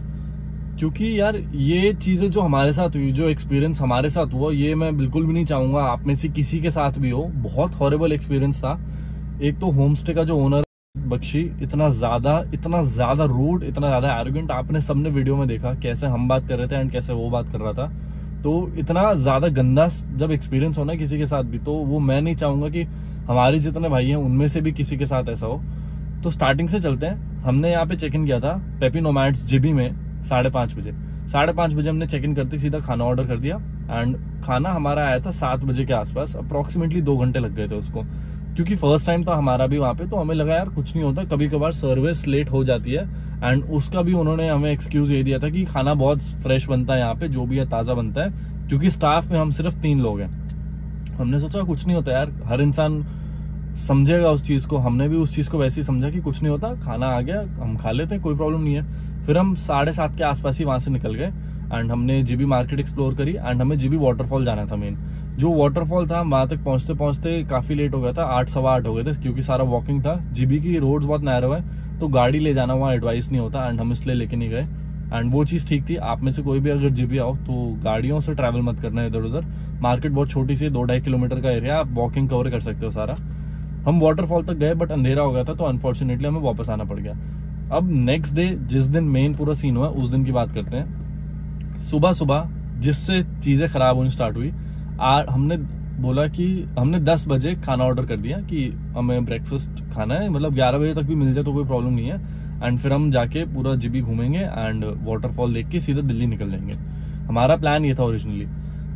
क्योंकि यार ये चीजें जो हमारे साथ हुई, जो एक्सपीरियंस हमारे साथ हुआ, ये मैं बिल्कुल भी नहीं चाहूंगा आप में से किसी के साथ भी हो। बहुत हॉरिबल एक्सपीरियंस था। एक तो होम स्टे का जो ओनर बख्शी इतना ज्यादा रूड, इतना ज्यादा एरोगेंट, आपने सबने वीडियो में देखा कैसे हम बात कर रहे थे एंड कैसे वो बात कर रहा था। तो इतना ज्यादा गंदा जब एक्सपीरियंस होना किसी के साथ भी, तो वो मैं नहीं चाहूंगा कि हमारे जितने भाई हैं उनमें से भी किसी के साथ ऐसा हो। तो स्टार्टिंग से चलते हैं। हमने यहाँ पे चेक इन किया था पेपी नोमैड्स जीबी में 5:30 बजे। 5:30 बजे हमने चेक इन करते सीधा खाना ऑर्डर कर दिया एंड खाना हमारा आया था 7 बजे के आसपास। अप्रोक्सीमेटली 2 घंटे लग गए थे उसको, क्योंकि फर्स्ट टाइम था हमारा भी वहाँ पे। तो हमें लगा यार कुछ नहीं होता, कभी कभार सर्विस लेट हो जाती है एंड उसका भी उन्होंने हमें एक्सक्यूज ये दिया था कि खाना बहुत फ्रेश बनता है यहाँ पे, जो भी है ताज़ा बनता है, क्योंकि स्टाफ में हम सिर्फ 3 लोग हैं। हमने सोचा कुछ नहीं होता यार, हर इंसान समझेगा उस चीज़ को। हमने भी उस चीज़ को वैसे ही समझा कि कुछ नहीं होता, खाना आ गया हम खा लेते हैं, कोई प्रॉब्लम नहीं है। फिर हम 7:30 के आसपास ही वहाँ से निकल गए एंड हमने जीबी मार्केट एक्सप्लोर करी एंड हमें जीबी वाटरफॉल जाना था मेन। जो वाटरफॉल था वहाँ तक पहुँचते पहुँचते काफ़ी लेट हो गया था, 8 सवा 8 हो गए थे, क्योंकि सारा वॉकिंग था। जीबी की रोड्स बहुत नैरो है, तो गाड़ी ले जाना वहाँ एडवाइस नहीं होता एंड हम इसलिए लेके नहीं गए। एंड वो चीज़ ठीक थी, आप में से कोई भी अगर जीबी आओ तो गाड़ियों से ट्रैवल मत करना इधर उधर। मार्केट बहुत छोटी सी 2-2.5 किलोमीटर का एरिया, आप वॉकिंग कवर कर सकते हो सारा। हम वाटरफॉल तक गए बट अंधेरा हो गया था, तो अनफॉर्चुनेटली हमें वापस आना पड़ गया। अब नेक्स्ट डे जिस दिन मेन पूरा सीन हुआ उस दिन की बात करते हैं। सुबह सुबह जिससे चीजें खराब होनी स्टार्ट हुई, हमने बोला कि हमने 10 बजे खाना ऑर्डर कर दिया कि हमें ब्रेकफास्ट खाना है, मतलब 11 बजे तक भी मिल जाए तो कोई प्रॉब्लम नहीं है, एंड फिर हम जाके पूरा जीबी घूमेंगे एंड वाटरफॉल देख के सीधा दिल्ली निकल जाएंगे। हमारा प्लान ये था ओरिजिनली।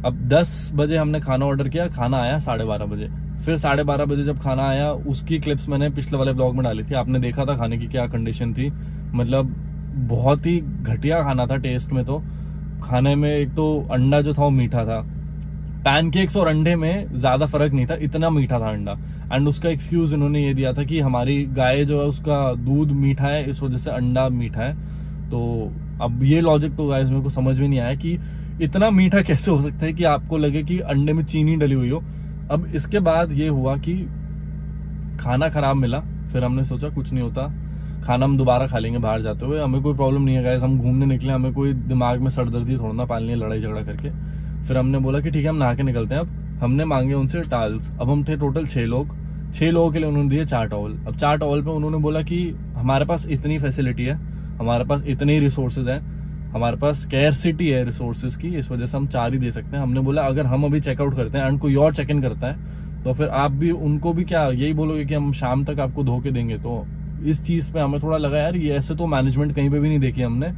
अब 10 बजे हमने खाना ऑर्डर किया, खाना आया 12:30 बजे। फिर 12:30 बजे जब खाना आया उसकी क्लिप्स मैंने पिछले वाले ब्लॉग में डाली थी, आपने देखा था खाने की क्या कंडीशन थी। मतलब बहुत ही घटिया खाना था टेस्ट में। तो खाने में एक तो अंडा जो था वो मीठा था, पैनकेक्स और अंडे में ज्यादा फर्क नहीं था, इतना मीठा था अंडा। एंड उसका एक्सक्यूज इन्होंने ये दिया था कि हमारी गाय जो है उसका दूध मीठा है, इस वजह से अंडा मीठा है। तो अब ये लॉजिक तो गाइस मेरे को समझ में नहीं आया कि इतना मीठा कैसे हो सकता है कि आपको लगे कि अंडे में चीनी डली हुई हो। अब इसके बाद ये हुआ कि खाना खराब मिला, फिर हमने सोचा कुछ नहीं होता, खाना हम दोबारा खा लेंगे बाहर जाते हुए, हमें कोई प्रॉब्लम नहीं है गाइस, हम घूमने निकले, हमें कोई दिमाग में सरदर्दी थोड़ा ना पालनी है लड़ाई झगड़ा करके। फिर हमने बोला कि ठीक है हम नहा के निकलते हैं। अब हमने मांगे उनसे टावल्स। अब हम थे टोटल 6 लोग, 6 लोगों के लिए उन्होंने दिए 4 टॉवल। अब 4 टॉवल पे उन्होंने बोला कि हमारे पास इतनी फैसिलिटी है, हमारे पास इतने ही रिसोर्सेज हैं, हमारे पास स्कैरसिटी है रिसोर्सेज की, इस वजह से हम 4 ही दे सकते हैं। हमने बोला अगर हम अभी चेकआउट करते हैं एंड कोई और चेक इन करता है तो फिर आप भी उनको भी क्या यही बोलोगे कि हम शाम तक आपको धो के देंगे। तो इस चीज पे हमें थोड़ा लगा यार ये ऐसे तो मैनेजमेंट कहीं पे भी नहीं देखी हमने,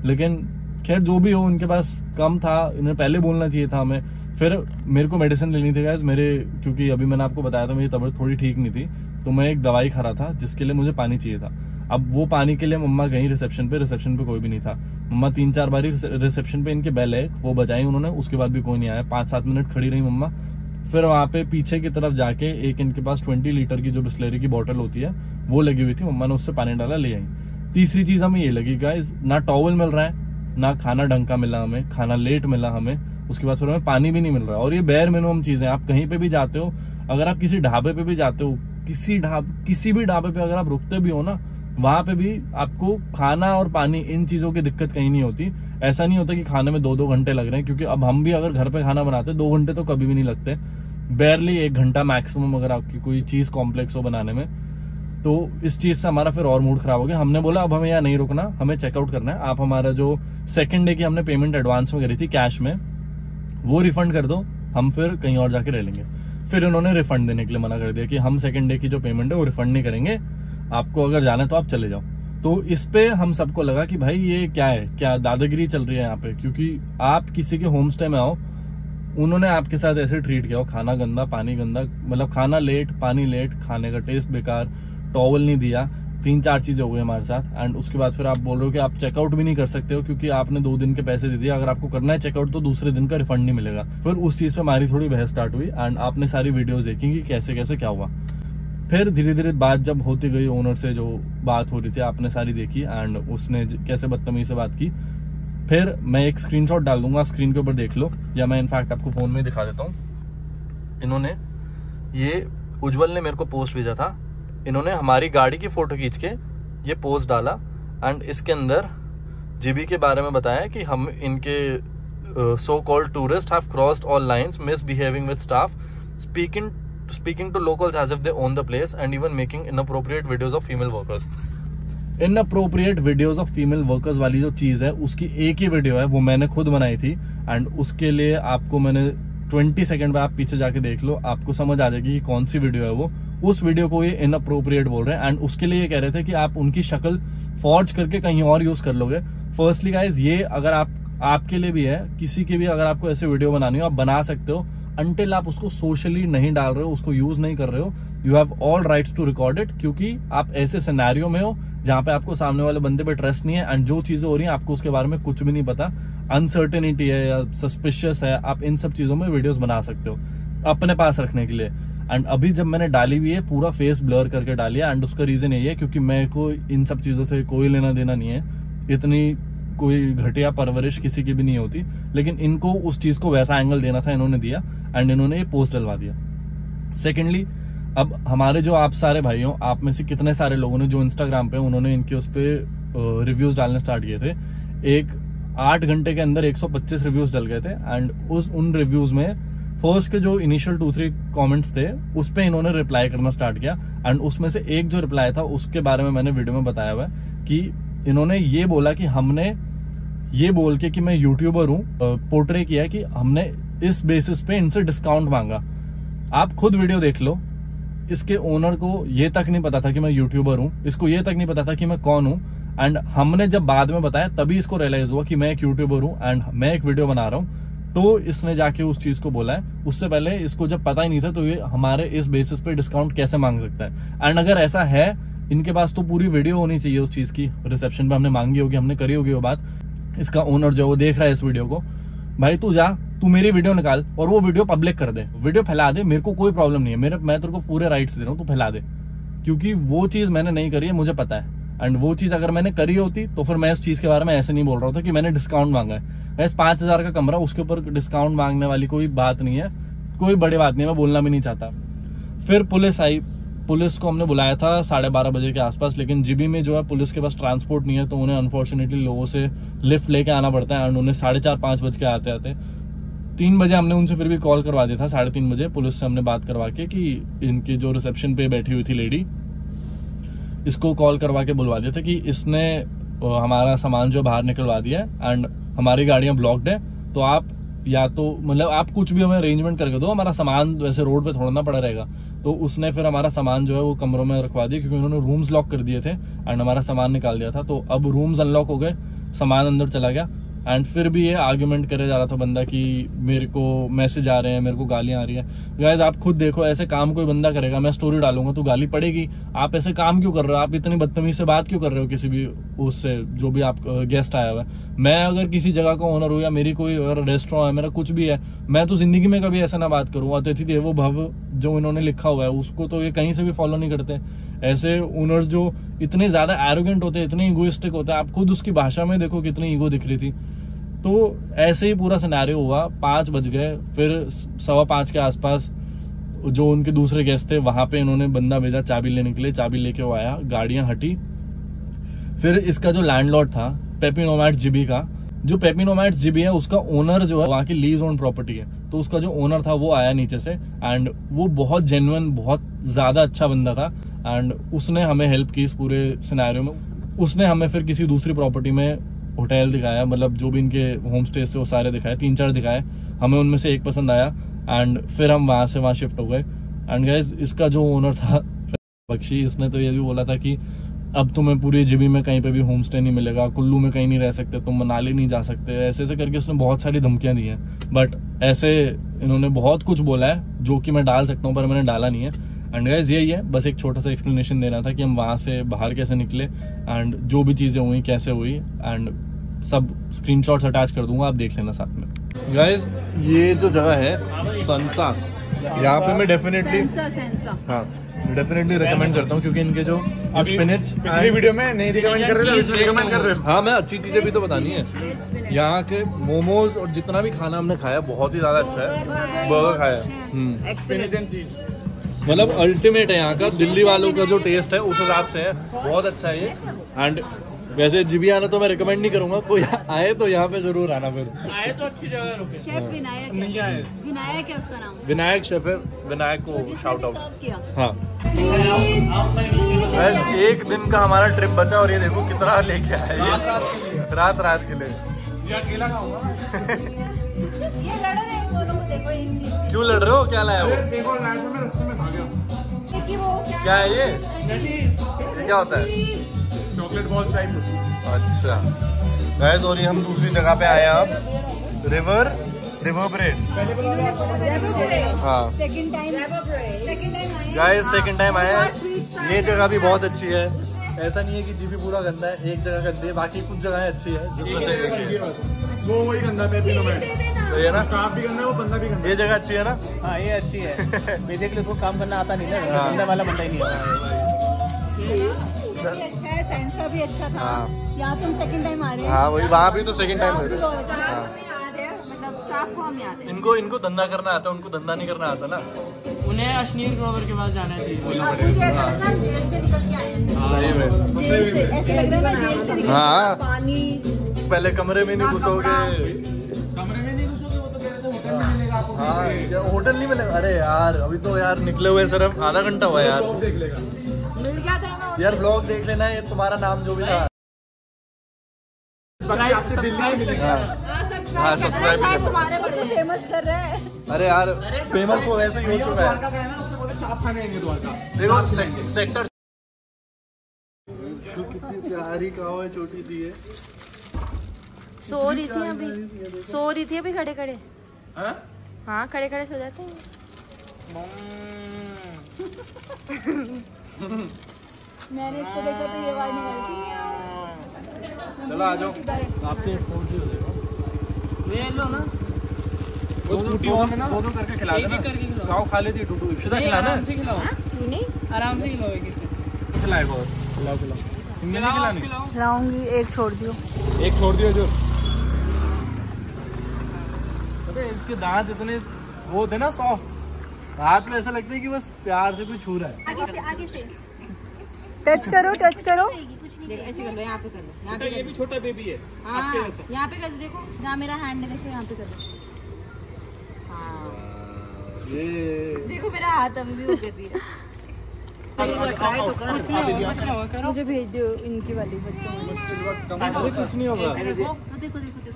लेकिन खैर जो भी हो उनके पास कम था, इन्हें पहले बोलना चाहिए था हमें। फिर मेरे को मेडिसिन लेनी थी गाइस मेरे, क्योंकि अभी मैंने आपको बताया था मेरी तबीयत थोड़ी ठीक नहीं थी, तो मैं एक दवाई खा रहा था जिसके लिए मुझे पानी चाहिए था। अब वो पानी के लिए मम्मा गई रिसेप्शन पे कोई भी नहीं था। मम्मा 3-4 बारी रिसेप्शन पे इनके बेल है वो बजाई उन्होंने, उसके बाद भी कोई नहीं आया। 5-7 मिनट खड़ी रही मम्मा, फिर वहां पे पीछे की तरफ जाके एक इनके पास 20 लीटर की जो बिस्लेरी की बोतल होती है वो लगी हुई थी, मम्मा ने उससे पानी डाला ले आई। तीसरी चीज हमें ये लगी गाइस, ना टॉवल मिल रहा है, ना खाना ढंग का मिला हमें, खाना लेट मिला हमें, उसके बाद फिर हमें पानी भी नहीं मिल रहा। और ये बेयर मिनिमम चीजें, आप कहीं पे भी जाते हो, अगर आप किसी ढाबे पे भी जाते हो, किसी भी ढाबे पे अगर आप रुकते भी हो ना, वहां पे भी आपको खाना और पानी इन चीजों की दिक्कत कहीं नहीं होती। ऐसा नहीं होता कि खाने में 2-2 घंटे लग रहे हैं, क्योंकि अब हम भी अगर घर पे खाना बनाते 2 घंटे तो कभी भी नहीं लगते, बेयरली 1 घंटा मैक्सिमम अगर आपकी कोई चीज कॉम्प्लेक्स हो बनाने में। तो इस चीज से हमारा फिर और मूड खराब हो गया। हमने बोला अब हमें यहाँ नहीं रुकना, हमें चेकआउट करना है, आप हमारा जो 2nd डे की हमने पेमेंट एडवांस में करी थी कैश में वो रिफंड कर दो, हम फिर कहीं और जाके रह लेंगे। फिर उन्होंने रिफंड देने के लिए मना कर दिया कि हम 2nd डे की जो पेमेंट है वो रिफंड नहीं करेंगे, आपको अगर जाना है तो आप चले जाओ। तो इस पे हम सबको लगा कि भाई ये क्या है, क्या दादागिरी चल रही है यहाँ पे, क्योंकि आप किसी के होम स्टे में आओ, उन्होंने आपके साथ ऐसे ट्रीट किया हो, खाना गंदा पानी गंदा, मतलब खाना लेट पानी लेट, खाने का टेस्ट बेकार, टॉवल नहीं दिया, 3-4 चीजें हो गई हमारे साथ। एंड उसके बाद फिर आप बोल रहे हो कि आप चेकआउट भी नहीं कर सकते हो क्योंकि आपने 2 दिन के पैसे दे दिए, अगर आपको करना है चेकआउट तो दूसरे दिन का रिफंड नहीं मिलेगा। फिर उस चीज पे हमारी थोड़ी बहस स्टार्ट हुई एंड आपने सारी वीडियोस देखी कि कैसे कैसे क्या हुआ। फिर धीरे धीरे बात जब होती गई, ओनर से जो बात हो रही थी आपने सारी देखी एंड उसने कैसे बदतमीजी से बात की। फिर मैं एक स्क्रीनशॉट डाल दूंगा, आप स्क्रीन के ऊपर देख लो, या मैं इनफैक्ट आपको फोन में दिखा देता हूँ। इन्होंने ये उज्जवल ने मेरे को पोस्ट भेजा था, इन्होंने हमारी गाड़ी की फोटो खींच के ये पोस्ट डाला एंड इसके अंदर जीबी के बारे में बताया कि हम इनके so called tourist have crossed all lines, misbehaving with staff, speaking to locals as if they own the place and even making inappropriate videos of female workers। Inappropriate videos of female workers वाली जो चीज है उसकी एक ही video है, वो मैंने खुद बनाई थी एंड उसके लिए आपको मैंने 20 सेकंड में आप पीछे जाके देख लो, आपको समझ आ जाएगी कि कौन सी वीडियो है वो। उस वीडियो को ये इनअप्रोप्रिएट बोल रहे हैं एंड उसके लिए ये कह रहे थे कि आप उनकी शक्ल फॉर्ज करके कहीं और यूज कर लोगे। फर्स्टली गाइज ये अगर आपके लिए भी है, किसी के भी अगर आपको ऐसे वीडियो बनानी हो आप बना सकते हो, अंटिल आप उसको सोशली नहीं डाल रहे हो, उसको यूज नहीं कर रहे हो, you have all rights to record it, क्योंकि आप ऐसे सिनेरियो में हो जहां पे आपको सामने वाले बंदे पे ट्रस्ट नहीं है एंड जो चीजें हो रही हैं आपको उसके बारे में कुछ भी नहीं पता, अनसर्टेनिटी है या सस्पिशियस है, आप इन सब चीजों में वीडियोस बना सकते हो अपने पास रखने के लिए। एंड अभी जब मैंने डाली हुई है पूरा फेस ब्लर करके डाली है एंड उसका रीजन यही है क्योंकि मेरे को इन सब चीजों से कोई लेना देना नहीं है, इतनी कोई घटिया परवरिश किसी की भी नहीं होती, लेकिन इनको उस चीज को वैसा एंगल देना था, इन्होंने दिया एंड इन्होंने ये पोस्ट डलवा दिया। सेकेंडली, अब हमारे जो आप सारे भाइयों, आप में से कितने सारे लोगों ने जो इंस्टाग्राम पे उन्होंने इनके उस पर रिव्यूज डालने स्टार्ट किए थे, एक 8 घंटे के अंदर 125 रिव्यूज डल गए थे एंड उन रिव्यूज में फर्स्ट के जो इनिशियल 2-3 कमेंट्स थे उस पे इन्होंने रिप्लाई करना स्टार्ट किया। एंड उसमें से एक जो रिप्लाई था उसके बारे में मैंने वीडियो में बताया हुआ है कि इन्होंने ये बोला कि हमने ये बोल के कि मैं यूट्यूबर हूँ पोर्ट्रे किया कि हमने इस बेसिस पे इनसे डिस्काउंट मांगा। आप खुद वीडियो देख लो, इसके ओनर को ये तक नहीं पता था कि मैं यूट्यूबर हूँ, इसको ये तक नहीं पता था कि मैं कौन हूँ। एंड हमने जब बाद में बताया तभी इसको रियलाइज हुआ कि मैं एक यूट्यूबर हूँ एंड मैं एक वीडियो बना रहा हूँ, तो इसने जाके उस चीज को बोला है। उससे पहले इसको जब पता ही नहीं था तो ये हमारे इस बेसिस पे डिस्काउंट कैसे मांग सकता है। एंड अगर ऐसा है इनके पास तो पूरी वीडियो होनी चाहिए उस चीज की, रिसेप्शन पे हमने मांगी होगी, हमने करी होगी वो बात। इसका ओनर जो वो देख रहा है इस वीडियो को, भाई तू जा, तू मेरी वीडियो निकाल और वो वीडियो पब्लिक कर दे, वीडियो फैला दे, मेरे को कोई प्रॉब्लम नहीं है, मैं तेरे को पूरे राइट्स दे रहा हूँ, तू फैला दे। क्योंकि वो चीज मैंने नहीं करी है, मुझे पता है। एंड वो चीज अगर मैंने करी होती तो फिर मैं इस चीज के बारे में ऐसे नहीं बोल रहा होता कि मैंने डिस्काउंट मांगा है। वैसे 5,000 का कमरा, उसके ऊपर डिस्काउंट मांगने वाली कोई बात नहीं है, कोई बड़ी बात नहीं है, मैं बोलना भी नहीं चाहता। फिर पुलिस आई, पुलिस को हमने बुलाया था 12:30 बजे के आसपास, लेकिन जीबी में जो है पुलिस के पास ट्रांसपोर्ट नहीं है तो उन्हें अनफॉर्चुनेटली लोगों से लिफ्ट लेके आना पड़ता है। एंड उन्हें 4:30-5 बज के आते आते 3 बजे हमने उनसे फिर भी कॉल करवा दिया था। 3:30 बजे पुलिस से हमने बात करवा के कि इनकी जो रिसेप्शन पे बैठी हुई थी लेडी, इसको कॉल करवा के बुलवा दिया था कि इसने हमारा सामान जो बाहर निकलवा दिया है एंड हमारी गाड़ियां ब्लॉक्ड है, तो आप या तो मतलब आप कुछ भी हमें अरेंजमेंट करके दो, हमारा सामान वैसे रोड पे छोड़ना पड़ा रहेगा। तो उसने फिर हमारा सामान जो है वो कमरों में रखवा दिया, क्योंकि उन्होंने रूम्स लॉक कर दिए थे एंड हमारा सामान निकाल दिया था। तो अब रूम्स अनलॉक हो गए, सामान अंदर चला गया। एंड फिर भी ये आर्ग्यूमेंट करे जा रहा था बंदा कि मेरे को मैसेज आ रहे हैं, मेरे को गालियां आ रही हैं। गाइस आप खुद देखो, ऐसे काम कोई बंदा करेगा, मैं स्टोरी डालूंगा तो गाली पड़ेगी। आप ऐसे काम क्यों कर रहे हो? आप इतनी बदतमीज से बात क्यों कर रहे हो किसी भी उससे, जो भी आप गेस्ट आया हुआ है? मैं अगर किसी जगह का ओनर हूँ या मेरी कोई अगर रेस्टोरेंट है, मेरा कुछ भी है, मैं तो जिंदगी में कभी ऐसा ना बात करूँ। अतिथि देवो भव जो इन्होंने लिखा हुआ है उसको तो ये कहीं से भी फॉलो नहीं करते। ऐसे ओनर्स जो इतने ज्यादा एरोगेंट होते हैं, इतने इगोइस्टिक होते हैं, आप खुद उसकी भाषा में देखो कितनी ईगो दिख रही थी। तो ऐसे ही पूरा सिनेरियो हुआ। 5 बज गए, फिर 5:15 के आसपास जो उनके दूसरे गेस्ट थे वहां पे इन्होंने बंदा भेजा चाबी लेने के लिए, चाबी लेके वो आया, गाड़ियां हटी। फिर इसका जो लैंडलॉर्ड था पेपी नोमैड्स जीबी का, जो पेपी नोमैड्स जीबी है उसका ओनर जो है वहां की लीज ओन प्रॉपर्टी है, तो उसका जो ओनर था वो आया नीचे से एंड वो बहुत जेन्युइन, बहुत ज्यादा अच्छा बंदा था एंड उसने हमें हेल्प की इस पूरे सिनेरियो में। उसने हमें फिर किसी दूसरी प्रॉपर्टी में होटल दिखाया, मतलब जो भी इनके होम स्टे थे वो सारे दिखाए, 3-4 दिखाए, हमें उनमें से एक पसंद आया एंड फिर हम वहां से वहां शिफ्ट हो गए। एंड गाइस इसका जो ओनर था बख्शी, इसने तो ये भी बोला था कि अब तुम्हें पूरी जीबी में कहीं पे भी होम स्टे नहीं मिलेगा, कुल्लू में कहीं नहीं रह सकते, तुम मनाली नहीं जा सकते, ऐसे ऐसे करके उसने बहुत सारी धमकियां दी हैं। बट ऐसे इन्होंने बहुत कुछ बोला है जो कि मैं डाल सकता हूँ पर मैंने डाला नहीं है। एंड गाइस यही है, बस एक छोटा सा एक्सप्लेनेशन देना था कि हम वहां से बाहर कैसे निकले एंड जो भी चीजें हुई कैसे हुई, एंड सब स्क्रीनशॉट्स अटैच कर दूंगा, आप देख लेना साथ में। गाइस ये जो जगह है संसा, यहाँ पे मैं डेफिनेटली रिकमेंड करता हूँ, क्योंकि इनके जो स्पिनच पिछली वीडियो में नहीं रिकमेंड कर रहे थे, रिकमेंड कर रहे हो। हाँ मैं अच्छी चीजें भी तो बतानी है। यहाँ के मोमोज और जितना भी खाना हमने खाया बहुत ही ज्यादा अच्छा है। बर्गर खाया, मतलब अल्टीमेट है यहाँ का, दिल्ली वालों का जो टेस्ट है उस हिसाब से है, बहुत अच्छा है ये। एंड वैसे जीबी आना तो मैं रिकमेंड नहीं करूंगा, कोई आए तो यहाँ पे जरूर आना। फिर आए तो अच्छी जगह रुके। शेफ विनायक नहीं आए, विनायक है उसका नाम, विनायक शेफ है, विनायक को शाउट आउट। हाँ एक दिन का हमारा ट्रिप बचा और ये देखो कितना लेके आए रात के लिए। ये अकेला खाऊंगा। ये लड़ रहे हैं वो लोग, देखो इन चीज क्यों लड़ रहे हो? क्या लाया वो? देखो लाइट में रास्ते में खा गया। क्या है ये क्या होता है? Chocolate ball type. अच्छा गाइस, और ये हम दूसरी जगह पे आए हैं अब, रिवर ब्रेड। हाँ second time guys, second time आए हैं। ये जगह भी बहुत अच्छी है, ऐसा नहीं है कि जीबी पूरा गंदा है, एक जगह गंदी है, बाकी कुछ जगह अच्छी है जिसमें से वो वही गंदा है पेपी नोमैड। तो ये ना स्टाफ भी गंदा है, वो बंदा भी गंदा है। ये जगह अच्छी है ना? हाँ ये अच्छी है। बेसिकली उसको काम करना आता नहीं ना, गंदा वाला बंदा ही नहीं है। अच्छा है, सेंसा भी अच्छा था। यहाँ तुम सेकंड टाइम आ रहे हैं। हाँ वही, वहाँ भी तो सेकंड टाइम है। मतलब स्टाफ को हम याद है। इनको धंधा करना आता है, उनको धंधा नहीं करना आता ना। उन्हें अश्नीर ग्रोवर के पास जाना चाहिए। मुझे ऐसा लग रहा है जेल से निकल के आए हैं। जेल से ऐसे लग रहा है जेल से निकल। हाँ पानी पहले कमरे में नहीं घुसोगे। कमरे में नहीं घुसोगे, वो तो कह रहे थे होटल में मिलेगा आपको। हाँ होटल नहीं मिलेगा। अरे यार अभी तो यार निकले हुए सिर्फ आधा घंटा हुआ यार। ब्लॉग देख लेगा मिल गया था यार ब्लॉग देख लेना, ये तुम्हारा नाम जो भी था। आपसे दिल्ली में मिलेगा। हाँ सब्सक्राइब तुम्हारे बड़े फेमस कर रहे हैं। अरे यार फेमस वो वैसे ही हो चुका है। द्वारका का है ना, उससे बोले चाप खाने आएंगे द्वारका। देखो सेक्टर कितनी प्यारी काऊ है, छोटी सी है। सो रही थी अभी खड़े खड़े। हाँ खड़े खड़े सो जाते हैं। मैंने इसको देखा तो ये आवाज निकाली थी। चलो आ जाओ। आपके फोन से ले लो ना, वो स्कूटी में ना दोनों करके खिला देना। गाँव खा लेती टूटू इप्सिता खिलाना। आराम से खिलाओ, आराम से खिलाओ। खिलाएगा और खिलाओ तुमने नहीं खिलानी? खिलाऊंगी, एक छोड़ दियो। एक छोड़ दियो जो। अरे इसके दांत इतने वो थे ना सॉफ्ट, हाथ में ऐसा लगता है कि बस प्यार से कोई छू रहा है। आगे से टच करो टच करो। देखो ऐसे कर लो, यहाँ पे कर लो, यहाँ पे ये भी छोटा बेबी है। हाँ यहाँ पे कर दो। देखो जहाँ मेरा हैंड है, देखो यहाँ पे कर दो। हाँ देखो मेरा हाथ अभी भी वो कर रही है। मुझे भेज दो इनकी वाली बच्चों में। कुछ नहीं होगा। देखो देखो देखो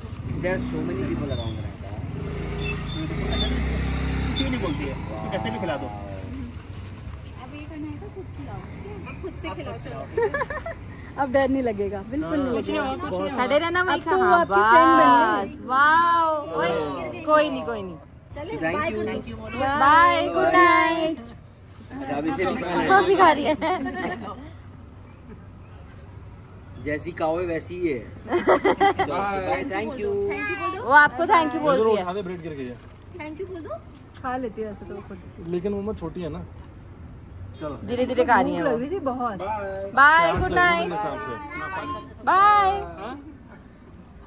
क्यों नहीं बोलती है, कैसे भी खिला दो। अब ये करना है तो खुद खिलाओ, अब खुद से खिलाओ। चलो अब डर नहीं लगेगा, बिल्कुल नहीं लगेगा। खड़े रहना वही अब तो वो आपकी फ्रेंड बन गई। वाह कोई नहीं चले bye goodbye good night. हाँ भी खा रही है। जैसी कावे वैसी ही है। Thank you. वो आपको थैंक यू बोल रही है। उठा दे, ब्रेड गिर गई है। थैंक यू बोल दो। खा लेती है ऐसे तो खुद, लेकिन वो मत छोटी है ना। चलो धीरे धीरे खा रही है। लग रही थी बहुत। Bye good night bye.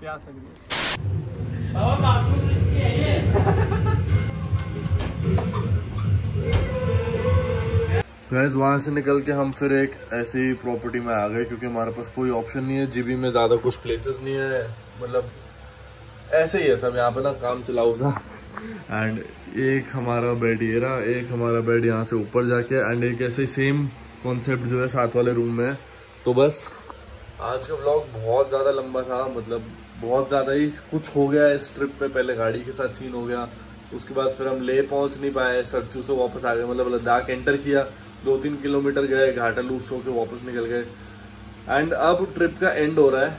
प्यास लग रही है। गाइस वहाँ से निकल के हम फिर एक ऐसी प्रॉपर्टी में आ गए, क्योंकि हमारे पास कोई ऑप्शन नहीं है। जीबी में ज़्यादा कुछ प्लेसेस नहीं है, मतलब ऐसे ही है सब यहाँ पे ना, काम चलाओ सा। एंड एक हमारा बेड ये रहा, एक हमारा बेड यहाँ से ऊपर जाके, एंड एक ऐसे सेम कॉन्सेप्ट जो है साथ वाले रूम में। तो बस आज का व्लॉग बहुत ज़्यादा लंबा था, मतलब बहुत ज़्यादा ही कुछ हो गया इस ट्रिप पे। पहले गाड़ी के साथ सीन हो गया, उसके बाद फिर हम ले पहुँच नहीं पाए, सरचू से वापस आ गए, मतलब लद्दाख एंटर किया, 2-3 किलोमीटर गए, घाटा लूप्स होके वापस निकल गए। एंड अब ट्रिप का एंड हो रहा है।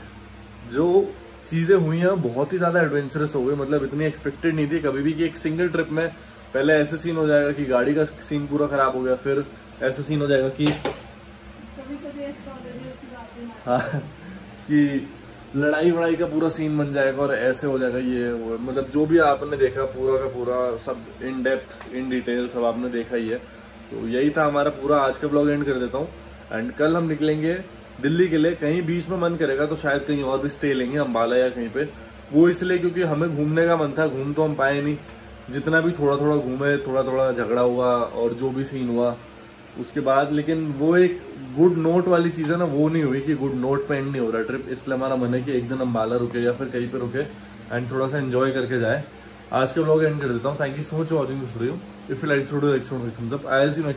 जो चीज़ें हुई हैं बहुत ही ज़्यादा एडवेंचरस हो गई, मतलब इतनी एक्सपेक्टेड नहीं थी कभी भी कि एक सिंगल ट्रिप में पहले ऐसे सीन हो जाएगा कि गाड़ी का सीन पूरा ख़राब हो गया, फिर ऐसा सीन हो जाएगा कि हाँ कि लड़ाई वड़ाई का पूरा सीन बन जाएगा, और ऐसे हो जाएगा ये वो। मतलब जो भी आपने देखा पूरा का पूरा सब इन डेप्थ इन डिटेल सब आपने देखा ही है। तो यही था हमारा पूरा आज का ब्लॉग। एंड कर देता हूँ। एंड कल हम निकलेंगे दिल्ली के लिए। कहीं बीच में मन करेगा तो शायद कहीं और भी स्टे लेंगे, अम्बाला या कहीं पे। वो इसलिए क्योंकि हमें घूमने का मन था, घूम तो हम पाए नहीं। जितना भी थोड़ा थोड़ा घूमे, थोड़ा थोड़ा झगड़ा हुआ और जो भी सीन हुआ उसके बाद, लेकिन वो एक गुड नोट वाली चीज़ है ना, वो नहीं हुई कि गुड नोट पे एंड नहीं हो रहा ट्रिप। इसलिए हमारा मन है कि एक दिन अम्बाला रुके या फिर कहीं पे रुके एंड थोड़ा सा एंजॉय करके जाए। आज का ब्लॉग एंड कर देता हूँ। Thank you so much for watching this video. If you like thumbs up. I will see you next